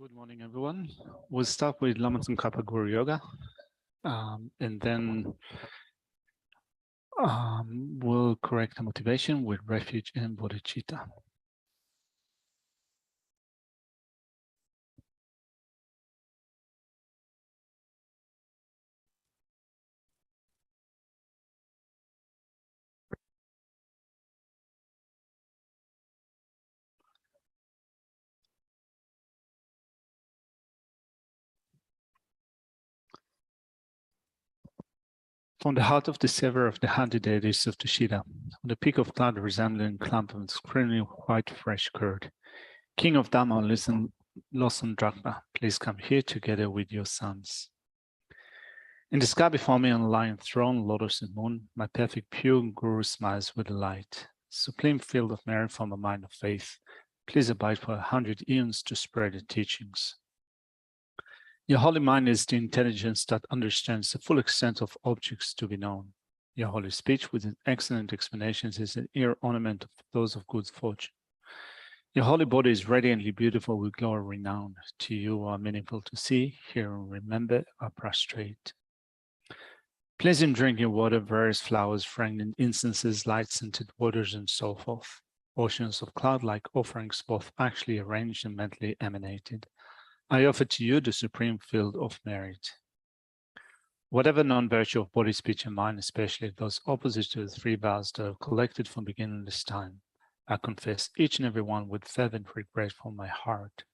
Good morning, everyone. We'll start with Lamrim Kappa Guru Yoga, and then we'll correct the motivation with refuge and bodhicitta. From the heart of the sever of the 100 deities of the Shida, on the peak of cloud resembling a clump of screaming white fresh curd, King of Dhamma, listen, Lawson Drakma, please come here together with your sons. In the sky before me on a lion throne, lotus and moon, my perfect pure Guru smiles with delight. Supreme field of merit from a mind of faith, please abide for 100 eons to spread the teachings. Your holy mind is the intelligence that understands the full extent of objects to be known. Your holy speech with excellent explanations is an ear ornament of those of good fortune. Your holy body is radiantly beautiful with glory renowned. To you are meaningful to see, hear, and remember are prostrate. Pleasant drinking water, various flowers, fragrant incenses, light-scented waters, and so forth. Oceans of cloud-like offerings, both actually arranged and mentally emanated. I offer to you the supreme field of merit. Whatever non-virtue of body, speech, and mind, especially those opposite to the three vows that are collected from beginning this time, I confess each and every one with fervent regret from my heart.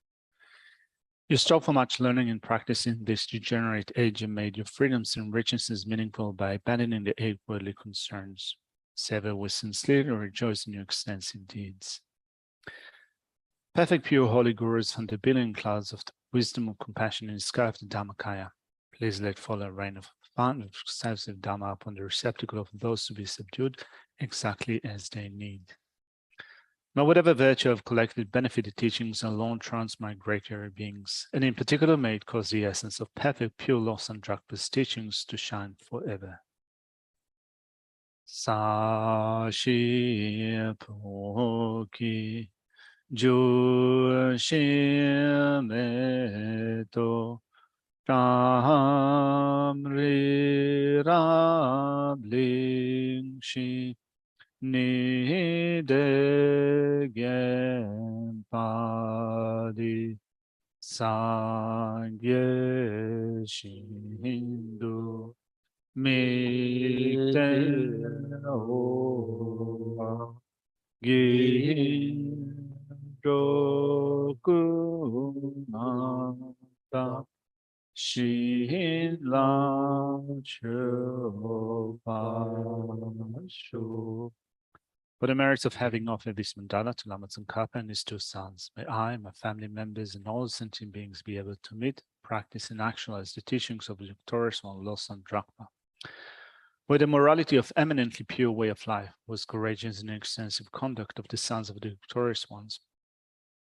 You strove for much learning and practicing this degenerate age and made your freedoms and richnesses meaningful by abandoning the 8 worldly concerns. Sever with sincerely rejoice in your extensive deeds. Perfect pure holy gurus from the billion clouds of the wisdom and compassion in the sky of the Dhammakaya, please let fall a rain of fun of successive Dhamma upon the receptacle of those to be subdued exactly as they need. May whatever virtue of collected benefited teachings alone transmigrate your beings, and in particular may it cause the essence of perfect pure loss and Drakma's teachings to shine forever. Sashi Poki Jushimeto Ramri Rablingshi Nidegen Padi Sangye Shindu Mikte Hoa Gindokunata Shin La Chopashu. For the merits of having offered this mandala to Lama Tsongkhapa and his 2 sons, may I, my family members, and all sentient beings be able to meet, practice, and actualize the teachings of the victorious one, Lawson Drakma. Where the morality of eminently pure way of life was courageous and extensive conduct of the sons of the victorious ones,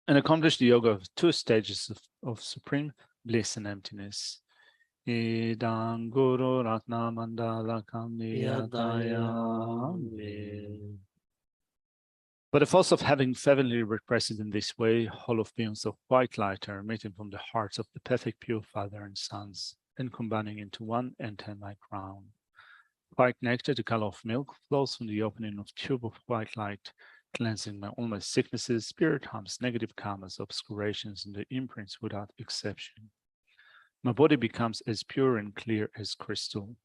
and accomplished the yoga of 2 stages of supreme bliss and emptiness. Idam Guru Ratna Mandala Kamniyatayami. But the force of having fervently repressed in this way, whole of beings of white light are emitting from the hearts of the perfect pure Father and Sons, and combining into one, enter my crown. White nectar, the color of milk, flows from the opening of tube of white light, cleansing all my sicknesses, spirit harms, negative karmas, obscurations, and the imprints without exception. My body becomes as pure and clear as crystal.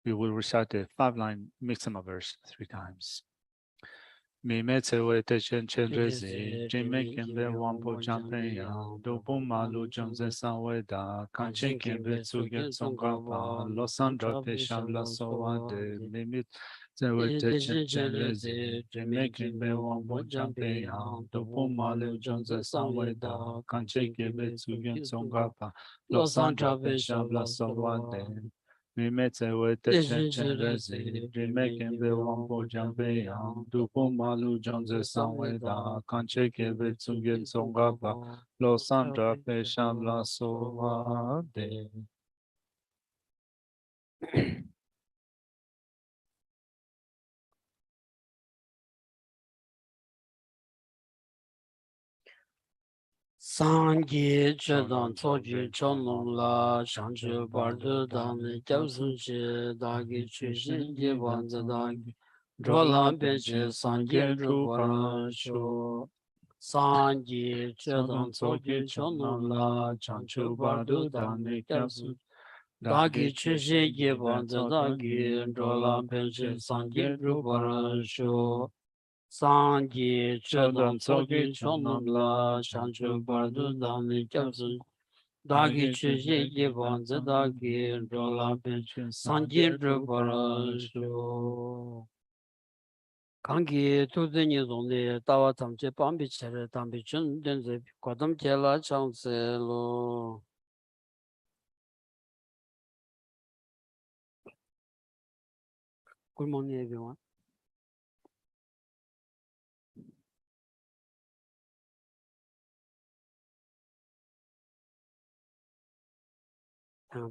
We will recite the 5-line Miksama verse 3 times. Mimetse wete chen chen rezi, jime kimbe wampo jampe yang, dobu malu jomze sanwe da, kanchen kimbe tsugen tsongkapa, losan drape shabla sowade, mimetse wete chen chen rezi, jime kimbe wampo jampe yang, dobu malu jomze sanwe da, kanchen kimbe tsugen tsongkapa, losan drape shabla sowade. Mimetse wete chen chen rezi, jime kimbe wampo jampe yang, dupo malu jonze sanwe da, kanche kebe tsungen tsongaba, lo sandra pe shamla sowa de. Sangi chedan tsoji chonum la shanchu bardu dani gyabsun chi dagi chushin gi banza dagi drolam penche sangi rupara shu. Sangi chedan tsoji chonum la shanchu bardu dani gyabsun dagi chushin gi banza dagi drolam penche sangi rupara shu. Sangi chedan tsogi chonum la shanchu bardu dani gyabsun dagi chushi yibanza dagi rola penchu sangi rupara shu. Kangi tuzi nizongli dawa tamche pambi chere tambi chun denze kwadam jela changse lo. Good morning, everyone.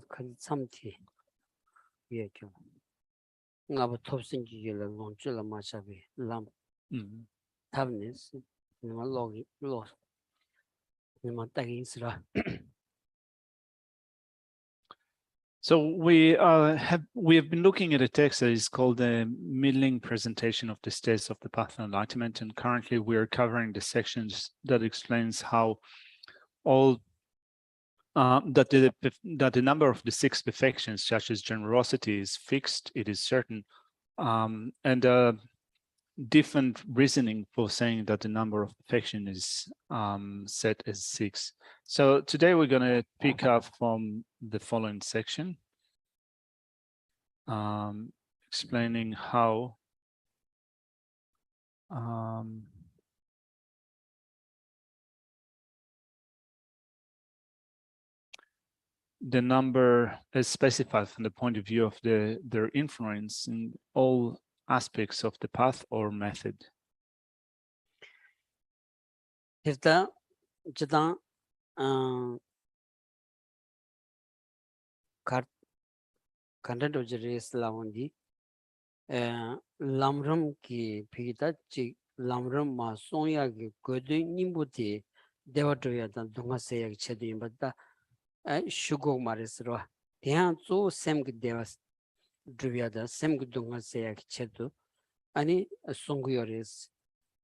큰 참티 예교 나부 톱신지를 론줄라 마샤비 람 탑니스 니마 로기 로 니마 따긴스라. So we have been looking at a text that is called the middling presentation of the states of the path of enlightenment, and currently we are covering the sections that explains how all that the number of the 6 perfections, such as generosity, is fixed, it is certain, and different reasoning for saying that the number of perfection is set as 6. So today we're going to pick up from the following section, explaining how the number is specified from the point of view of their influence in all aspects of the path or method. 일단 저당 간단도지리 슬라운디 람름 기 피기다 지 람름 마 송야기 거드 님부티 데와토야다 동아세야 체디 임바다 슈고 마레스로 대한 조 셈기 데와스 드비아다 셈기 동아세야 체도 아니 송구요레스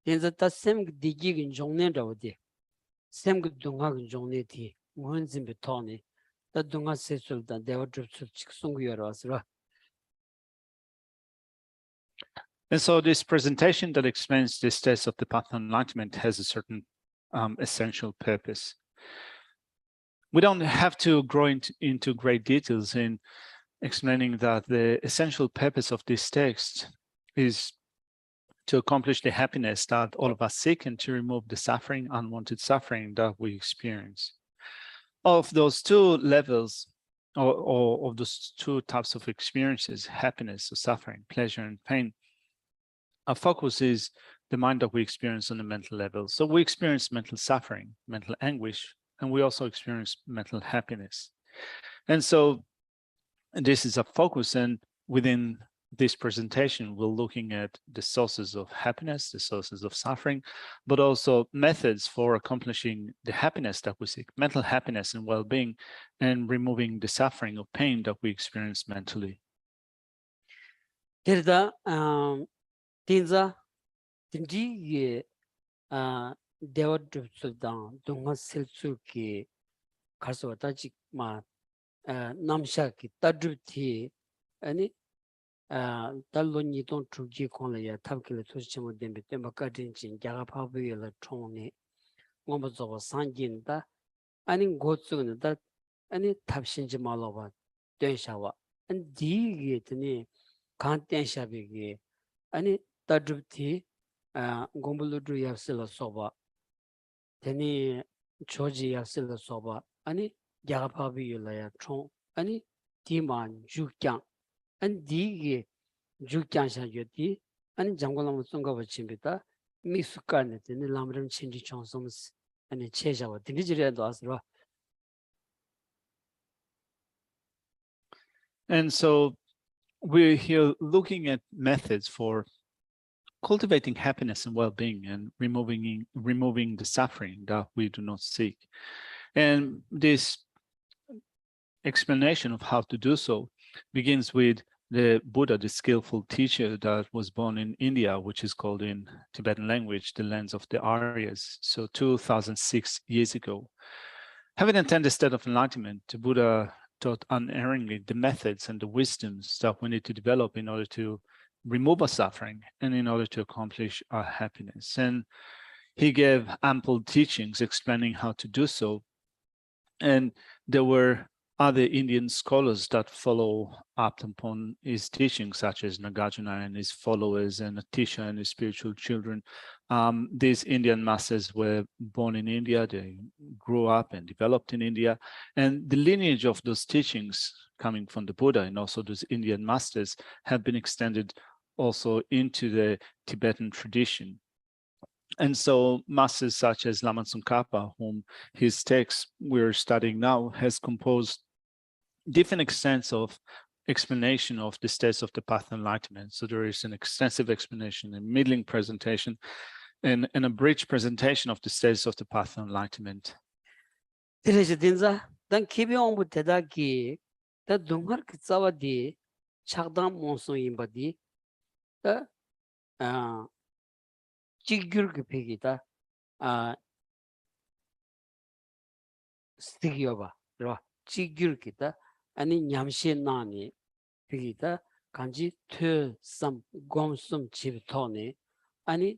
인자다 셈기 디기긴 종네라오디 셈기 동아긴 종네티 무언진비 토니 다 동아세술다 데와토스 송구요라스로. And so this presentation that explains the states of the path of enlightenment has a certain essential purpose. We don't have to go into great details in explaining that the essential purpose of this text is to accomplish the happiness that all of us seek and to remove the suffering, unwanted suffering that we experience. Of those 2 levels, or of those 2 types of experiences, happiness or suffering, pleasure and pain, our focus is the mind that we experience on the mental level. So we experience mental suffering, mental anguish, and we also experience mental happiness. And so this is a focus, and within this presentation, we're looking at the sources of happiness, the sources of suffering, but also methods for accomplishing the happiness that we seek, mental happiness and well-being, and removing the suffering or pain that we experience mentally. Tinza tinji dewa dang dunga selsu ki karso tajik ma namsha ki tadruti ani tallo ni don chuji kongla ya tabkile tuchimo dembe temba kadin chin jaga pabu yela chongni ngomba zoba sanjin da ani ngotsu da ani tabshinji maloba denshawa ani digi tani kan denshabi gi ani tadruti gombuludu yapsila soba teni choji yapsila soba ani jagapabi yulaya chong ani diman jukyang ani digi jukyang sha yoti ani jangolam songa bachimbita misukarne teni lamrim chinji chongsoms ani chejawa teni jiriado asra. And so we're here looking at methods for cultivating happiness and well-being and removing the suffering that we do not seek. And this explanation of how to do so begins with the Buddha, the skillful teacher that was born in India, which is called in Tibetan language, the lands of the Aryas. So 2006 years ago. Having attained the state of enlightenment, the Buddha taught unerringly the methods and the wisdoms that we need to develop in order to remove our suffering and in order to accomplish our happiness. And he gave ample teachings explaining how to do so. And there were other Indian scholars that follow up upon his teachings, such as Nagarjuna and his followers, and Atisha and his spiritual children. These Indian masters were born in India, they grew up and developed in India, and the lineage of those teachings coming from the Buddha and also those Indian masters have been extended also into the Tibetan tradition. And so masters such as Lama Tsongkhapa, whom his text we're studying now, has composed different extents of explanation of the states of the path of enlightenment. So there is an extensive explanation, a middling presentation, and a bridge presentation of the states of the path of enlightenment. dan kibyong bu tedaki da dungar kitsawa di chagdam monso yimbadi da jigyur gipigita stigyoba ro jigyur kita ani nyamshe nani pigita kanji tu sam gomsum chibtone ani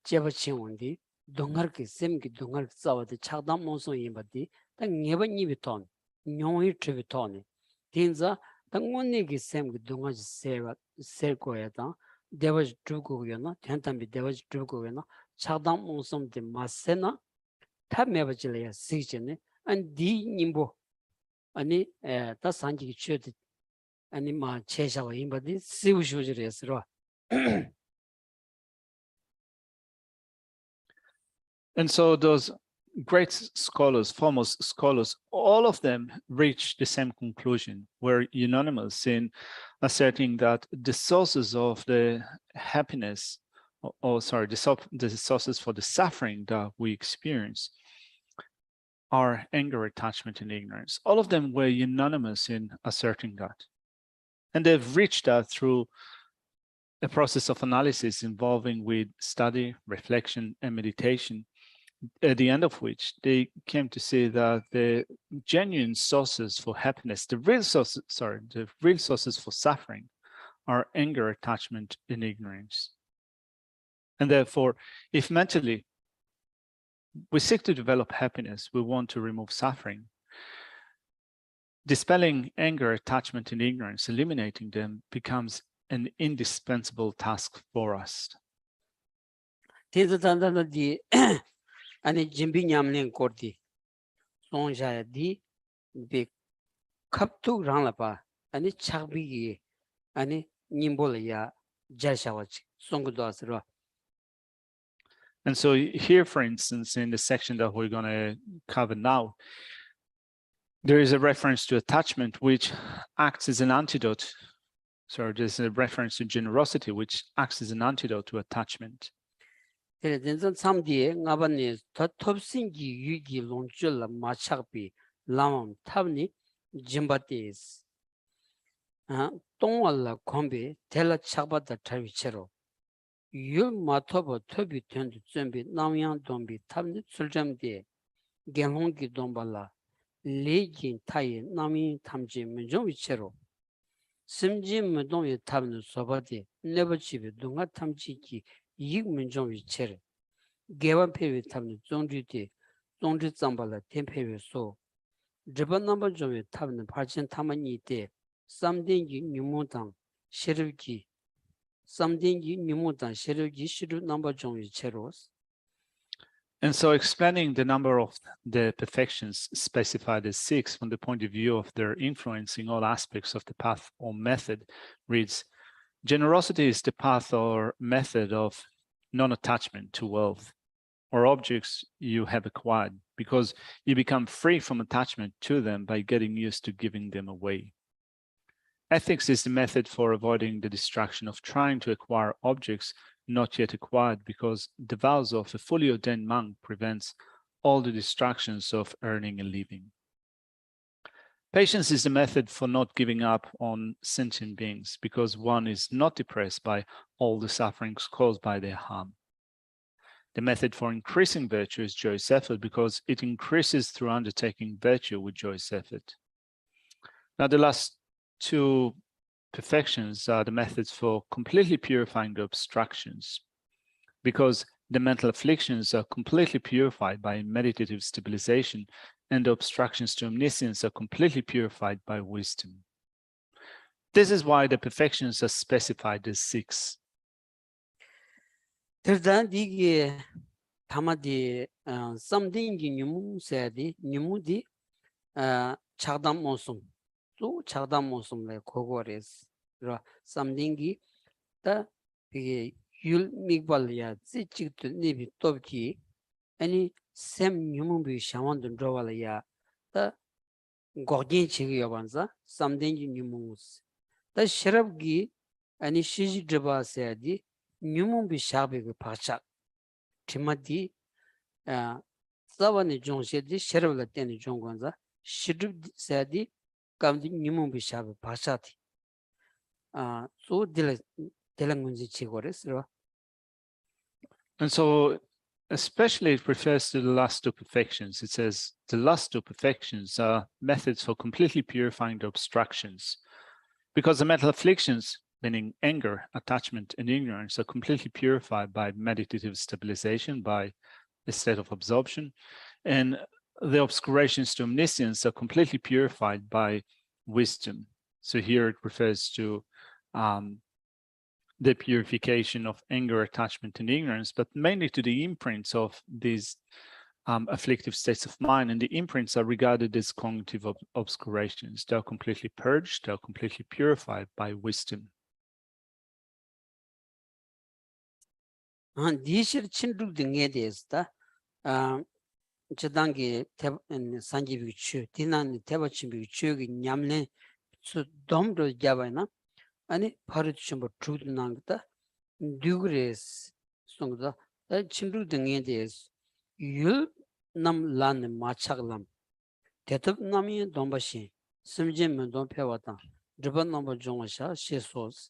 제버치원디 동가르기 셈기 동가르기 싸워디 차담 몬소 임바디 당 예번이 비톤 뇽이 트비톤이 딘자 당원니기 셈기 동가지 세와 셀거야다 데버지 두고요나 텐탐비 데버지 두고요나 차담 몬솜디 마세나 탑메버질이야 시제네 안디 님보 아니 다 산지기 쳬디 아니 마 제샤와 임바디 시우쇼지레스로 And so those great scholars, foremost scholars, all of them reached the same conclusion, were unanimous in asserting that the sources of the happiness, the sources for the suffering that we experience are anger, attachment, and ignorance. All of them were unanimous in asserting that. And they've reached that through a process of analysis involving with study, reflection, and meditation, at the end of which they came to see that the genuine sources for happiness, the real sources for suffering are anger, attachment, and ignorance. And therefore, if mentally we seek to develop happiness, we want to remove suffering, dispelling anger, attachment, and ignorance, eliminating them becomes an indispensable task for us. 아니 진비냠는 거디 송샤디 비 갑투 랑라파 아니 차비기 아니 님볼이야 자샤와치 송고도스로. And so here, for instance, in the section that we're going to cover now, there is a reference to attachment, which acts as an antidote. So there's a reference to generosity, which acts as an antidote to attachment. 그래서 참디에 나반니 더 톱싱기 유기 롱줄 마차비 라몬 탑니 짐바티스 동월라 콤비 텔라 차바다 타위체로 유 마토버 토비 텐드 준비 남양 돈비 탑니 술점디 겐홍기 돈발라 레긴 타이 남이 탐지 문종 위체로 심지 무동이 탑는 소바디 네버치비 동가 탐지기 이문종 위치를 개원 폐위 탑는 종주디 종주 zambal라 텐폐위소 저번 넘버 중에 탑는 발전 탐만이 때 삼dengi 뉴모당 시르기 삼dengi 뉴모당 시르기 시르 넘버 중에 제로스. And so explaining the number of the perfections specified as 6 from the point of view of their influencing all aspects of the path or method reads, generosity is the path or method of non-attachment to wealth or objects you have acquired, because you become free from attachment to them by getting used to giving them away. Ethics is the method for avoiding the distraction of trying to acquire objects not yet acquired, because the vows of a fully ordained monk prevents all the distractions of earning a living. Patience is the method for not giving up on sentient beings, because one is not depressed by all the sufferings caused by their harm. The method for increasing virtue is joyous effort, because it increases through undertaking virtue with joyous effort. Now, the last two perfections are the methods for completely purifying the obstructions, because the mental afflictions are completely purified by meditative stabilization, and the obstructions to omniscience are completely purified by wisdom. This is why the perfections are specified as 6. Terdan digi tamadi something new said new di chagdam mosum. So chagdam mosum le kogores. Something the yul migbal ya zichik to nibi topki any sem nyumbi shaman dun drawala ya the gogin chigi yabanza something nyumus the shrabgi any shiji draba saidi nyumbi shabi pacha timati savani jongse di shrabla teni jongwanza shidub saidi kamdi nyumbi shabi pacha ti so delangunji chigores. And so especially it refers to the last two perfections. It says the last two perfections are methods for completely purifying the obstructions, because the mental afflictions, meaning anger, attachment, and ignorance, are completely purified by meditative stabilization, by a state of absorption, and the obscurations to omniscience are completely purified by wisdom. So here it refers to the purification of anger, attachment, and ignorance, but mainly to the imprints of these afflictive states of mind. And the imprints are regarded as cognitive obscurations. They are completely purged, they are completely purified by wisdom. Dishir chinduk dinge desta chidangi sanji bichu dinan teba chimbi bichu gi nyamle su domro jabayna ani paru chimbo truth nangta dugres songda chinduk dinge des yul nam lan machaglam tetub nami dombashi simjem dom pewata driban number jongasha shesos.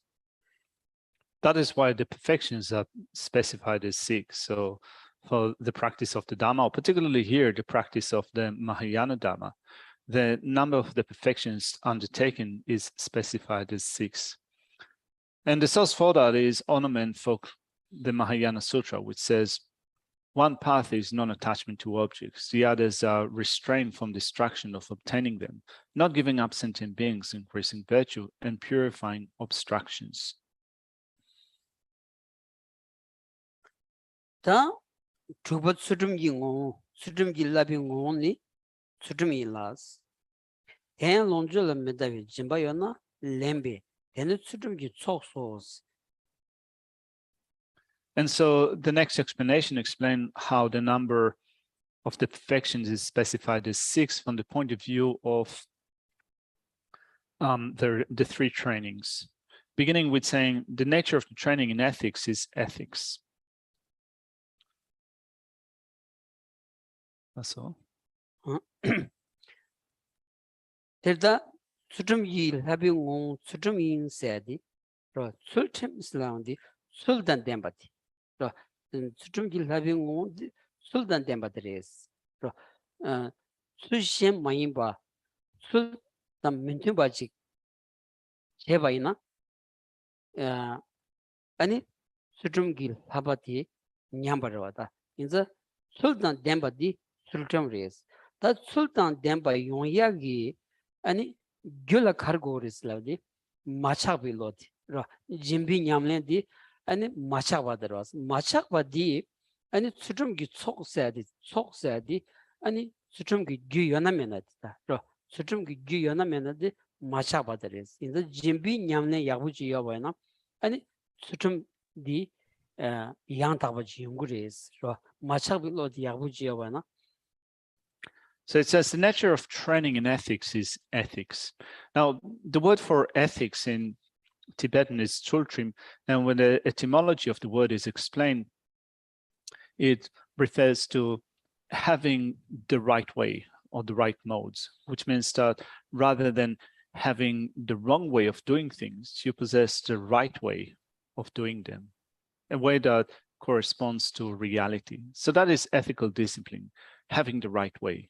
That is why the perfections are specified as 6. So for the practice of the Dhamma, or particularly here, the practice of the Mahayana Dhamma, the number of the perfections undertaken is specified as 6. And the source for that is ornament for the Mahayana Sutra, which says, one path is non-attachment to objects. The others are restraint from distraction of obtaining them, not giving up sentient beings, increasing virtue, and purifying obstructions. 다 주버 수dum기고 수dum길라빙고니 수dum이라스 대한 논절을 메다비 짐바요나 렘베 대는 수dum기 촉소스. And so the next explanation explains how the number of the perfections is specified as 6 from the point of view of the 3 trainings, beginning with saying the nature of the training in ethics is ethics. That's all. Terda 수dum기 하빙고 수dum인 세디 로 Tsultrim 슬라운디 술단 덴바티 로 수dum기 하빙고 술단 덴바드레스 로 수시엔 마인바 술단 민투바지 제바이나 아니 수dum기 하바티 냠바르와다 인자 술단 덴바디 Tsultrim race. That Sultan Demba Yongyagi and Gula Cargoris Lodi, Machak Biloti, Jimbi Yamlendi, and Machak Wadaras, Machak Wadi, and Sutrumgi Sok Sadi, and Sutrumgi Guyana Sutrumgi Guyana Menadi, Machak Wadaris. In the Jimbi Yamle Yabuji Yavana, and Sutrum di Yantabaji Unguris, Machak Biloti Yabuji Yavana. So it says the nature of training in ethics is ethics. Now, the word for ethics in Tibetan is Tsultrim, and when the etymology of the word is explained, it refers to having the right way or the right modes, which means that rather than having the wrong way of doing things, you possess the right way of doing them, a way that corresponds to reality. So that is ethical discipline, having the right way.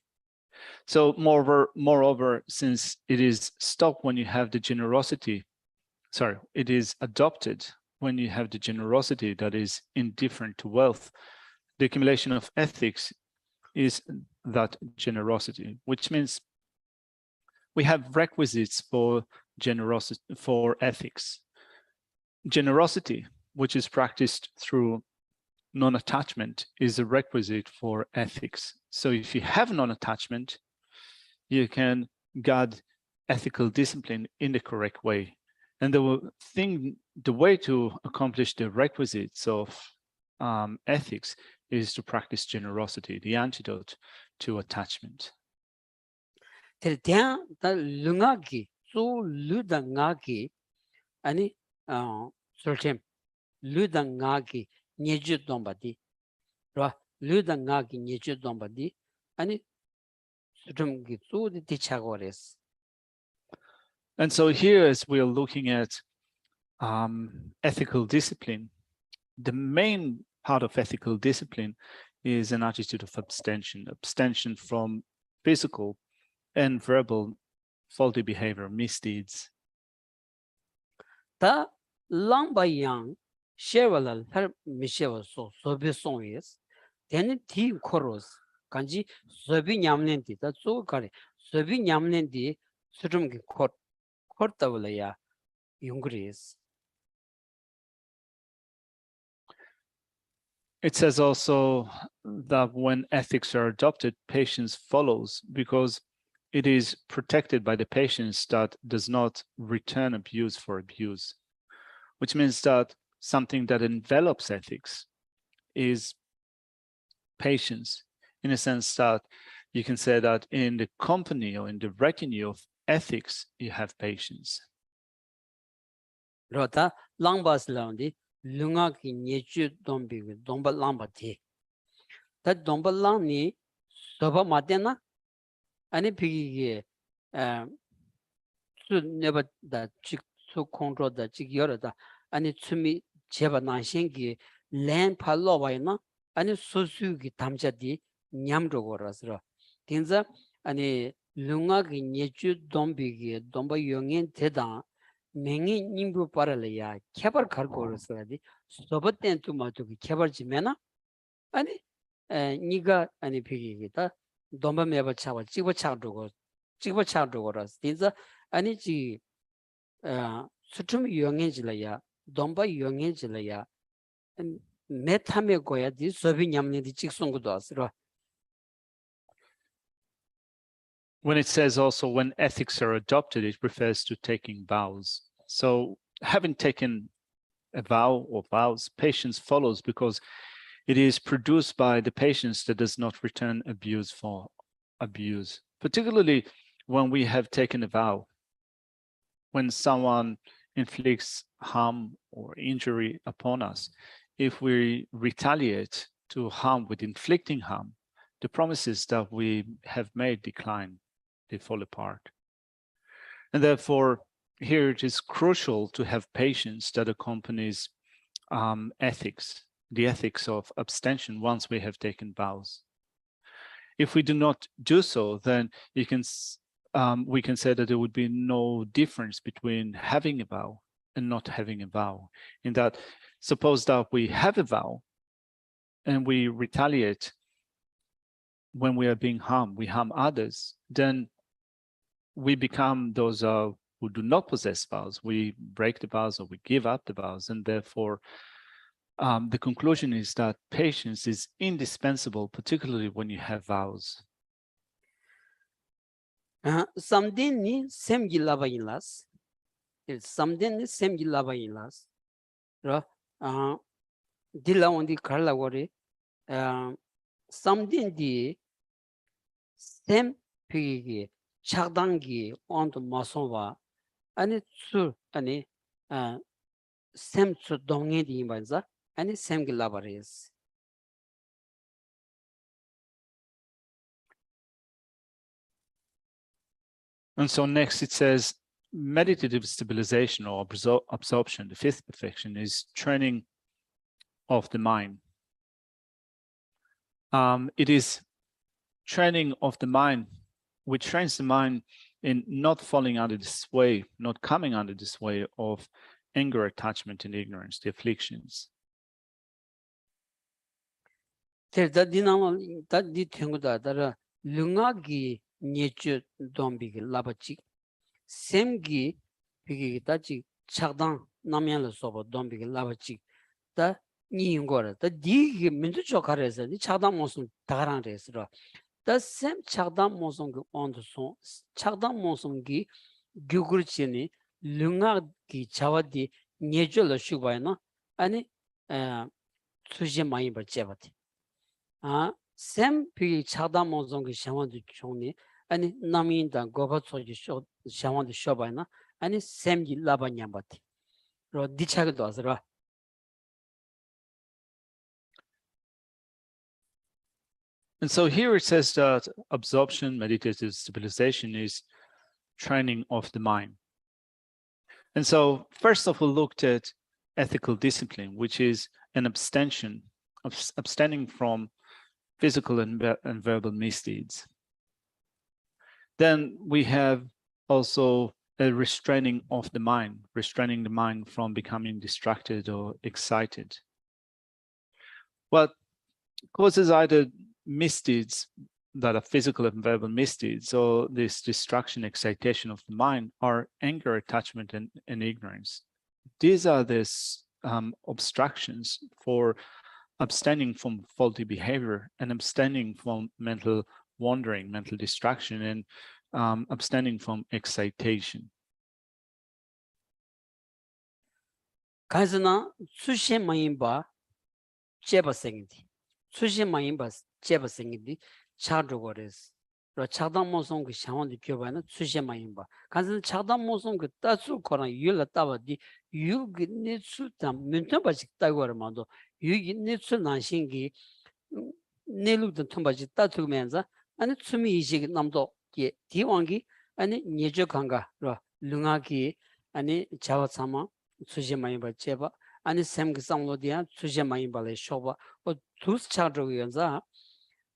So moreover, since it is stopped when you have the generosity, it is adopted when you have the generosity that is indifferent to wealth, the accumulation of ethics is that generosity, which means we have requisites for generosity, for ethics. Generosity, which is practiced through non-attachment, is a requisite for ethics. So if you have non-attachment, you can guard ethical discipline in the correct way. And the way to accomplish the requisites of ethics is to practice generosity, the antidote to attachment. 대양 다 룽아기 소 루당아기 아니 Tsultrim 루당아기 예주 동바디 라 루당아기 예주 동바디 아니 Tsultrim기 소디 디차고레스. And so here, as we are looking at ethical discipline, the main part of ethical discipline is an attitude of abstention from physical and verbal faulty behavior, misdeeds. 다 랑바양 셰왈랄 할 미셰와소 소비송이스 데니 티 코로스 간지 소비 냠넨디 다 쪼가리 소비 냠넨디 수tum기 코르타블야 용그리스. It says also that when ethics are adopted, patience follows because it is protected by the patience that does not return abuse for abuse, which means that something that envelops ethics is patience, in a sense that you can say that in the company or in the retinue of ethics, you have patience. 로타 랑바슬라운디 룽아기 예주 돈비 돈바 랑바티 다 돈바 랑니 소바 마데나 아니 비기게 수 네바다 직수 컨트롤다 직여러다 아니 춤이 제바 난신기 랜 팔로바이나 아니 소수기 담자디 냠로고라서 딘자 아니 룽아기 예주 돈비기 돈바 용엔 대다 맹이 님부 빠라려야 개발 갈고로서라디 소버땐 투마토기 개발지면아 아니 니가 아니 비기기다 돈바 매버 차와 찍어 차두고라서 진짜 아니 지 수tum 용해질래야 돈바 용해질래야 메타메 고야디 소비 냠네디 찍송고도 왔으러. When it says also when ethics are adopted, it refers to taking vows. So having taken a vow or vows, patience follows because it is produced by the patience that does not return abuse for abuse. Particularly when we have taken a vow, when someone inflicts harm or injury upon us, if we retaliate to harm with inflicting harm, the promises that we have made decline. They fall apart. And therefore, here it is crucial to have patience that accompanies ethics, the ethics of abstention once we have taken vows. If we do not do so, then we can say that there would be no difference between having a vow and not having a vow. In that, suppose that we have a vow and we retaliate when we are being harmed, we harm others, then we become those who do not possess vows. We break the vows or we give up the vows. And therefore, the conclusion is that patience is indispensable, particularly when you have vows. Samdeni semgilabayinlas. Samdeni semgilabayinlas. Dila ondi karla wori. Samdeni 샘 피기 착당기 온도 마소와 아니 수 아니 샘수 동행이 말자 아니 샘기 라바레스 And so next it says meditative stabilization or absorption, the fifth perfection, is training of the mind. It is training of the mind, which trains the mind in not falling under this way, not coming under this way of anger, attachment, and ignorance, the afflictions. 샘기 비기 다지 착당 남양을 써버 돈비기 라바치 다 니용거라 다 디기 민주 쪽하래서 니 착당 모습 다가랑 레스로 다샘 착당 모습 그 온도송 착당 모습기 규그르치니 릉아기 자와디 녀절로 슈바이나 아니 수지 많이 버째바티 샘 비기 착당 모습 그 샤원도 총니 아니 남인다 고바초지 쇼 샤원도 쇼바이나 아니 샘기 라바냐바티 로 디차기도 하서라 And so here it says that absorption, meditative stabilization is training of the mind. And so first of all, looked at ethical discipline, which is an abstention, abstaining from physical and verbal misdeeds. Then we have also a restraining of the mind, restraining the mind from becoming distracted or excited. What causes either misdeeds that are physical and verbal misdeeds or this distraction, excitation of the mind are anger, attachment, and ignorance. These are these obstructions for abstaining from faulty behavior and abstaining from mental wandering, mental distraction, and abstaining from excitation. 가즈나 수시 마인바 제바생이디 수시 마인바 제바생이디 차르고레스 로 차당 모송 그 샤원디 교바나 수시 마인바 가즈나 차당 모송 그 따수 코나 유라 따바디 유기니 수다 멘토바직 따고르마도 유기니 수 난신기 내루든 통바지 따투면서 아니 숨이 이식 남도 게 디왕기 아니 녀저 강가로 릉하기 아니 자와사마 수시 마인바 제바 아니 샘그 상로디야 수시 마인바레 쇼바 어 두스 차르고연자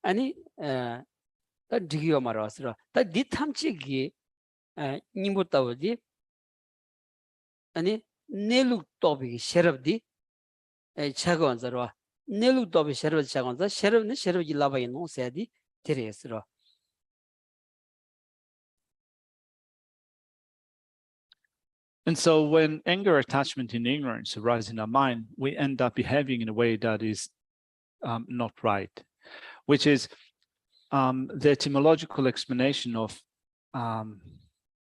아니 다 디기어 말았어 다 디탐치기 님부터디 아니 내룩 토비 셔럽디 차고원자로 내룩 토비 셔럽 차고원자 셔럽네 셔럽이 라바이 노세디 데레스로 And so when anger, attachment, and ignorance arise in our mind, we end up behaving in a way that is not right, which is the etymological explanation of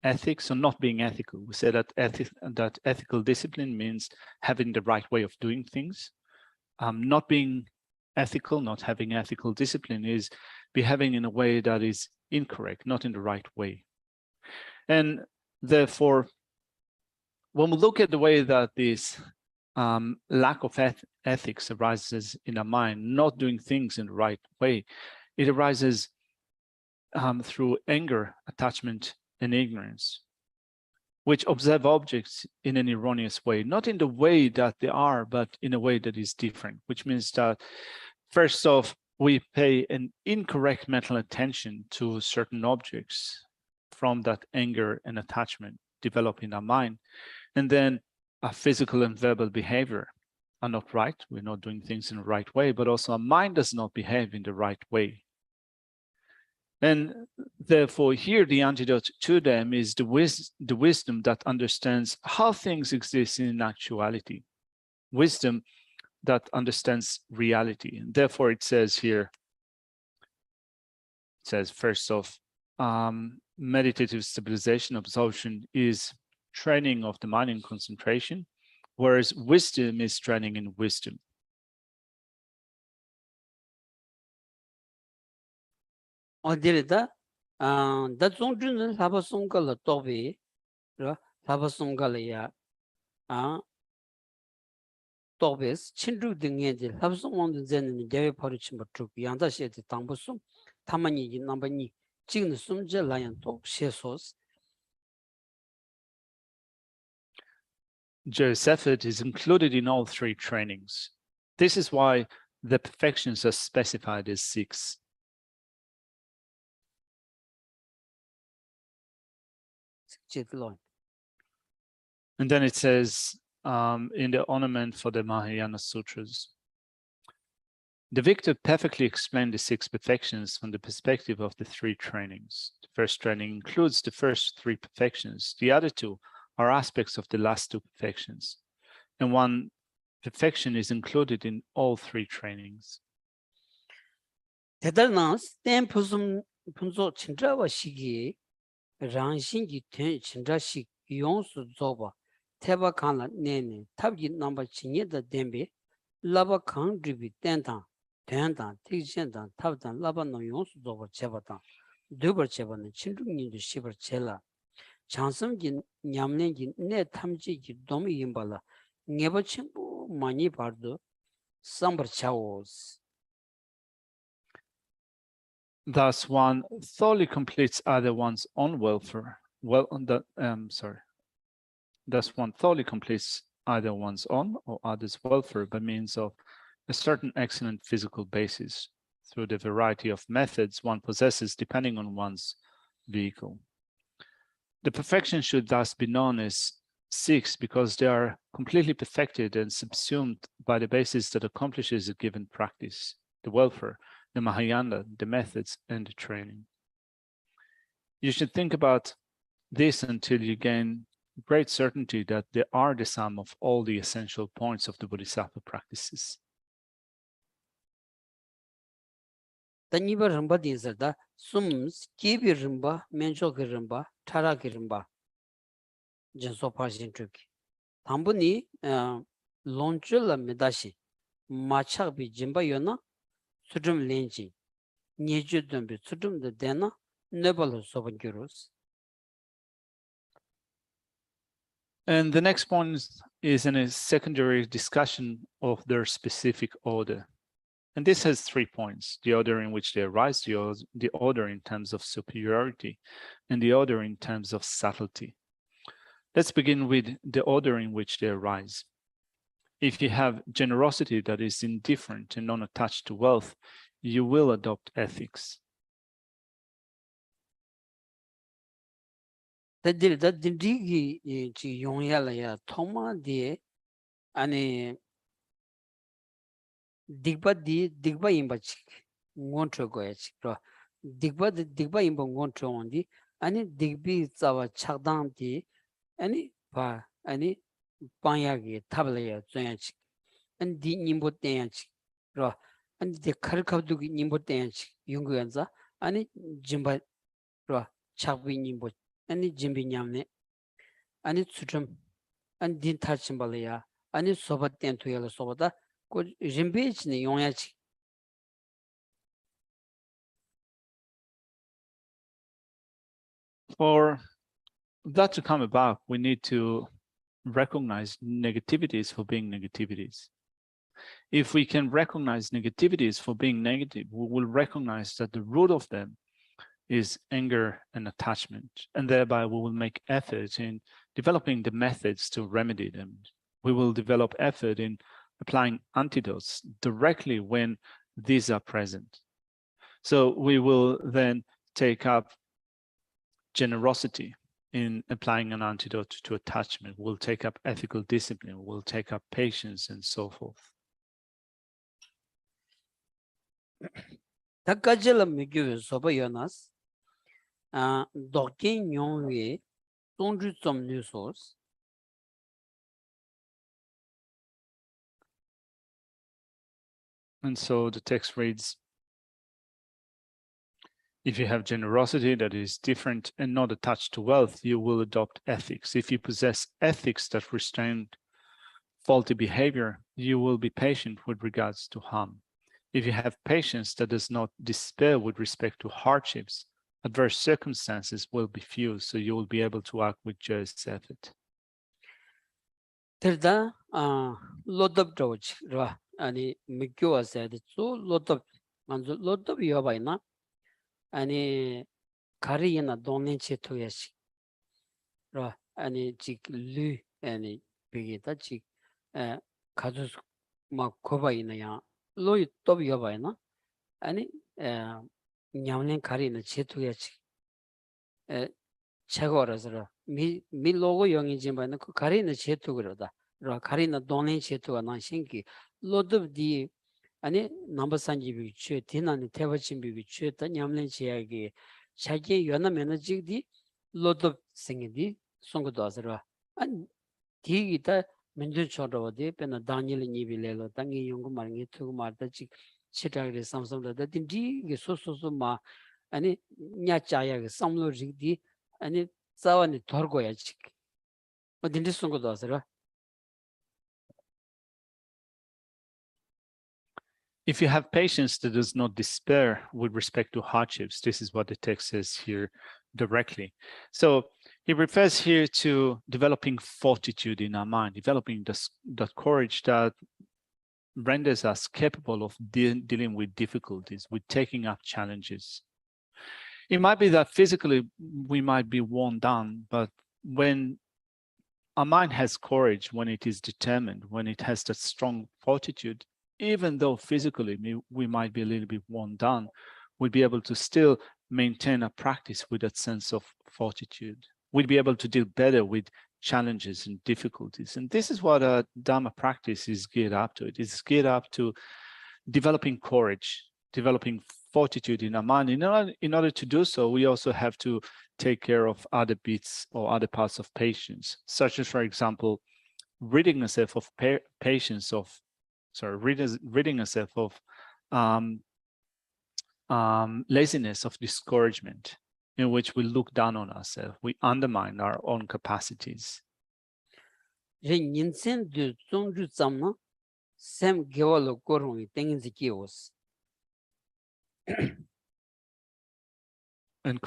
ethics or not being ethical. We say that ethical discipline means having the right way of doing things. Not being ethical, not having ethical discipline is behaving in a way that is incorrect, not in the right way. And therefore, when we look at the way that this lack of ethics arises in our mind, not doing things in the right way, it arises through anger, attachment, and ignorance, which observe objects in an erroneous way, not in the way that they are, but in a way that is different, which means that first off, we pay an incorrect mental attention to certain objects from that anger and attachment develop in our mind. And then our physical and verbal behavior are not right. We're not doing things in the right way, but also our mind does not behave in the right way. And therefore, here the antidote to them is the wisdom that understands how things exist in actuality, wisdom that understands reality. And therefore, it says here, it says first off, meditative stabilization, absorption is training of the mind in concentration, whereas wisdom is training in wisdom. 어디에다 다 종주는 사바송가를 또비 사바송가를 또베스 친구 등에 사바송원도 되는 대외 버리친 것도 양다시에 당부송 타만이 남반이 지금 숨제 라연 또 셰소스 Geshe effort is included in all three trainings. This is why the perfections are specified as 6. And then it says in the ornament for the Mahayana Sutras, the victor perfectly explained the 6 perfections from the perspective of the 3 trainings. The first training includes the first 3 perfections. The other 2 are aspects of the last 2 perfections. And one perfection is included in all 3 trainings. 대단한 스탬 분소 진짜와 시기 랑신기 된 진짜식 용수 조바 태바칸라 네네 탑기 넘버 진예다 덴베 라바 칸드비 땡당 된당 티젠당 탑당 라바노 용수 조바 제바당 두버 제바는 친중님도 시버 제라 장성기 냠nen기 내 탐지기 너무 임발라 네버 친구 많이 봐도 삼버 차오스 Thus, one thoroughly completes either one's own welfare. Thus, one thoroughly completes either one's own or others' welfare by means of a certain excellent physical basis through the variety of methods one possesses depending on one's vehicle. The perfection should thus be known as 6 because they are completely perfected and subsumed by the basis that accomplishes a given practice, the welfare, the Mahayana, the methods, and the training. You should think about this until you gain great certainty that they are the sum of all the essential points of the Bodhisattva practices. Taniba rimba dinzada sums kibi rimba menjoki rimba taraki rimba jinso pashin chuki tambuni lonchula medashi machakbi jimba yona Tsultrim lenji nyeju dumbi Tsultrim de dena nebalo soban gyurus. And the next point is in a secondary discussion of their specific order. And this has 3 points: the order in which they arise, the order in terms of superiority, and the order in terms of subtlety. Let's begin with the order in which they arise. If you have generosity that is indifferent and non-attached to wealth, you will adopt ethics. Digi yongyalaya thoma di ani digba imba chik ngontro goya chik ro digba imba ngontro ondi ani digbi tsawa chakdang di ani pa ani panyagi tablaya zoya chik ani di nimbo tenya chik ro ani di karikabdu nimbo tenya chik yunguyanza ani jimba ro chakbi nimbo ani jimbi nyamne ani Tsultrim ani din tar chimbalaya ani sobat ten tuyala sobata ko jimbi chine yongya chik. For that to come about, we need to recognize negativities for being negativities. If we can recognize negativities for being negative, we will recognize that the root of them is anger and attachment, and thereby we will make effort in developing the methods to remedy them. We will develop effort in applying antidotes directly when these are present. So we will then take up generosity in applying an antidote to attachment. We'll take up ethical discipline. We'll take up patience and so forth. Takajala migyu soba yonas dokkin yongwe tongju tsom nusos And so the text reads, if you have generosity that is different and not attached to wealth, you will adopt ethics. If you possess ethics that restrain faulty behavior, you will be patient with regards to harm. If you have patience that does not despair with respect to hardships, adverse circumstances will be few, so you will be able to act with joyous effort. 들다 로덥 조지 라 아니 미교와서 또 로덥 만주 로덥 여바이나 아니 가리이나 돈낸 체토야시 라 아니 직류 아니 비기다 직 가주 막 고바이나야 로이 또 여바이나 아니 냠낸 가리이나 체토야시 최고라서 미 로고 영이지만 그 가리는 제토 그러다. 가리는 돈의 제토가 난 신기. 로드디 아니 넘버 산지비 취 디나니 태버침비 취다 냠는 지역이 자기 연하면은 지디 로드 생기디 송고도 하서라. 안 디기다 민주 초로디 페나 다니엘 니빌레로 당이 연구 말이 투고 말다 지 치타게 삼성도 딘디 소소소마 아니 냐짜야게 삼로지디 아니 싸워니 돌고야지. 어딘지 쓴것도 아세요? If you have patience that does not despair with respect to hardships, this is what the text says here directly. So he refers here to developing fortitude in our mind, developing that courage that renders us capable of dealing with difficulties, with taking up challenges. It might be that physically we might be worn down, but when our mind has courage, when it is determined, when it has that strong fortitude, even though physically we might be a little bit worn down, we'll be able to still maintain a practice with that sense of fortitude. We'll be able to deal better with challenges and difficulties. And this is what a Dharma practice is geared up to. It is geared up to developing courage, developing fortitude in our mind. In order to do so, we also have to take care of other bits or other parts of patience, such as, for example, ridding ourselves of laziness, of discouragement, in which we look down on ourselves, we undermine our own capacities. And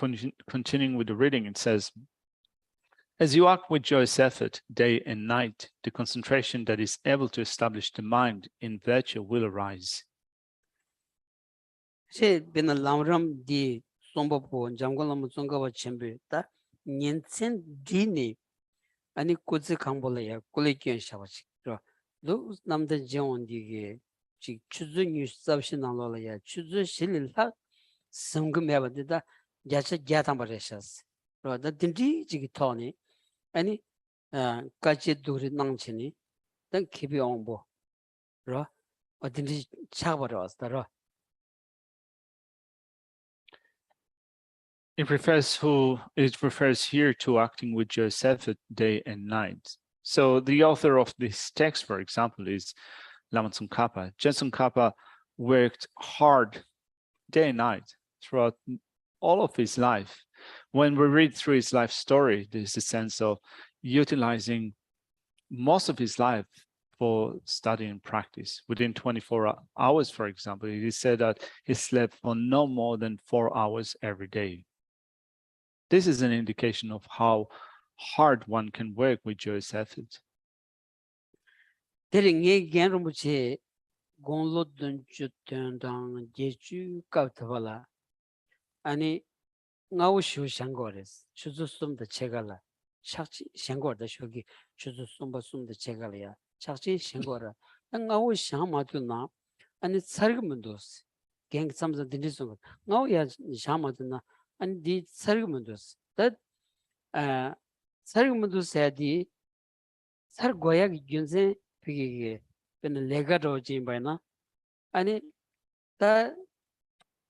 continuing with the reading, it says, as you act with joyous effort day and night, the concentration that is able to establish the mind in virtue will arise. Lamrim di sombopo jamgolam songawa chembe ta nyensen dini ani kuzi kambolaya kulikyen shabachi do namda jeon dige chi chuzu nyu sabshi nalolaya chuzu shilil ha sangum yabadida jacha jatambareshas ro da dindi jigi toni ani kachi duri nangchini dan kibi ongbo ro dindi chabaros da ro. It refers here to acting with joyous effort day and night. So the author of this text, for example, is Lama Tsongkhapa. Tsongkhapa worked hard day and night throughout all of his life. When we read through his life story, there's a sense of utilizing most of his life for study and practice. Within 24 hours, for example, he said that he slept for no more than 4 hours every day. This is an indication of how hard one can work with joyous effort. 아니 나우슈 샹고레스 추즈숨도 제갈라 착지 샹고르다 쇼기 추즈숨바 숨도 제갈이야 착지 샹고라 나우 샹마도나 아니 설금도스 갱 삼자 딘디송 나우야 샹마도나 아니 디 설금도스 다 설금도스야디 설고야 균세 비게 근데 레가로 지바이나 아니 다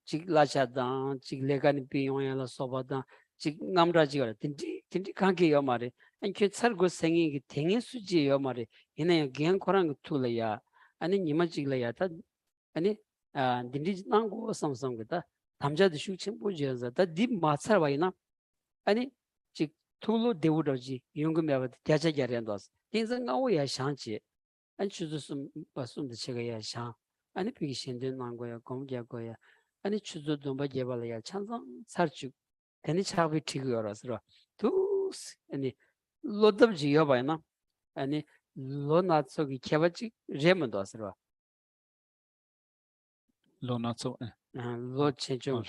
직라샤다 직레가니 비용야라 소바다 직 남라지가 딘디 관계요 말에 아니 그 살고 생이 댕이 수지요 말에 이내 그냥 코랑 툴이야 아니 니마 직라야다 아니 딘디 난고 삼성거다 남자도 슈친 보지야다 디 마차바이나 아니 직 툴로 데우더지 용금야바 대자자리안도스 딘생가오야 샹지 아니 주스숨 봤음도 제가야 샹 아니 비기 신된 난고야 공기야 거야 아니 추조도 바제발이야 찬성 살주 괜히 차비 튀고 열어서 두 아니 로덥지 여봐이나 아니 로나츠기 개바지 레몬도 서로 Lo not so. 로 체중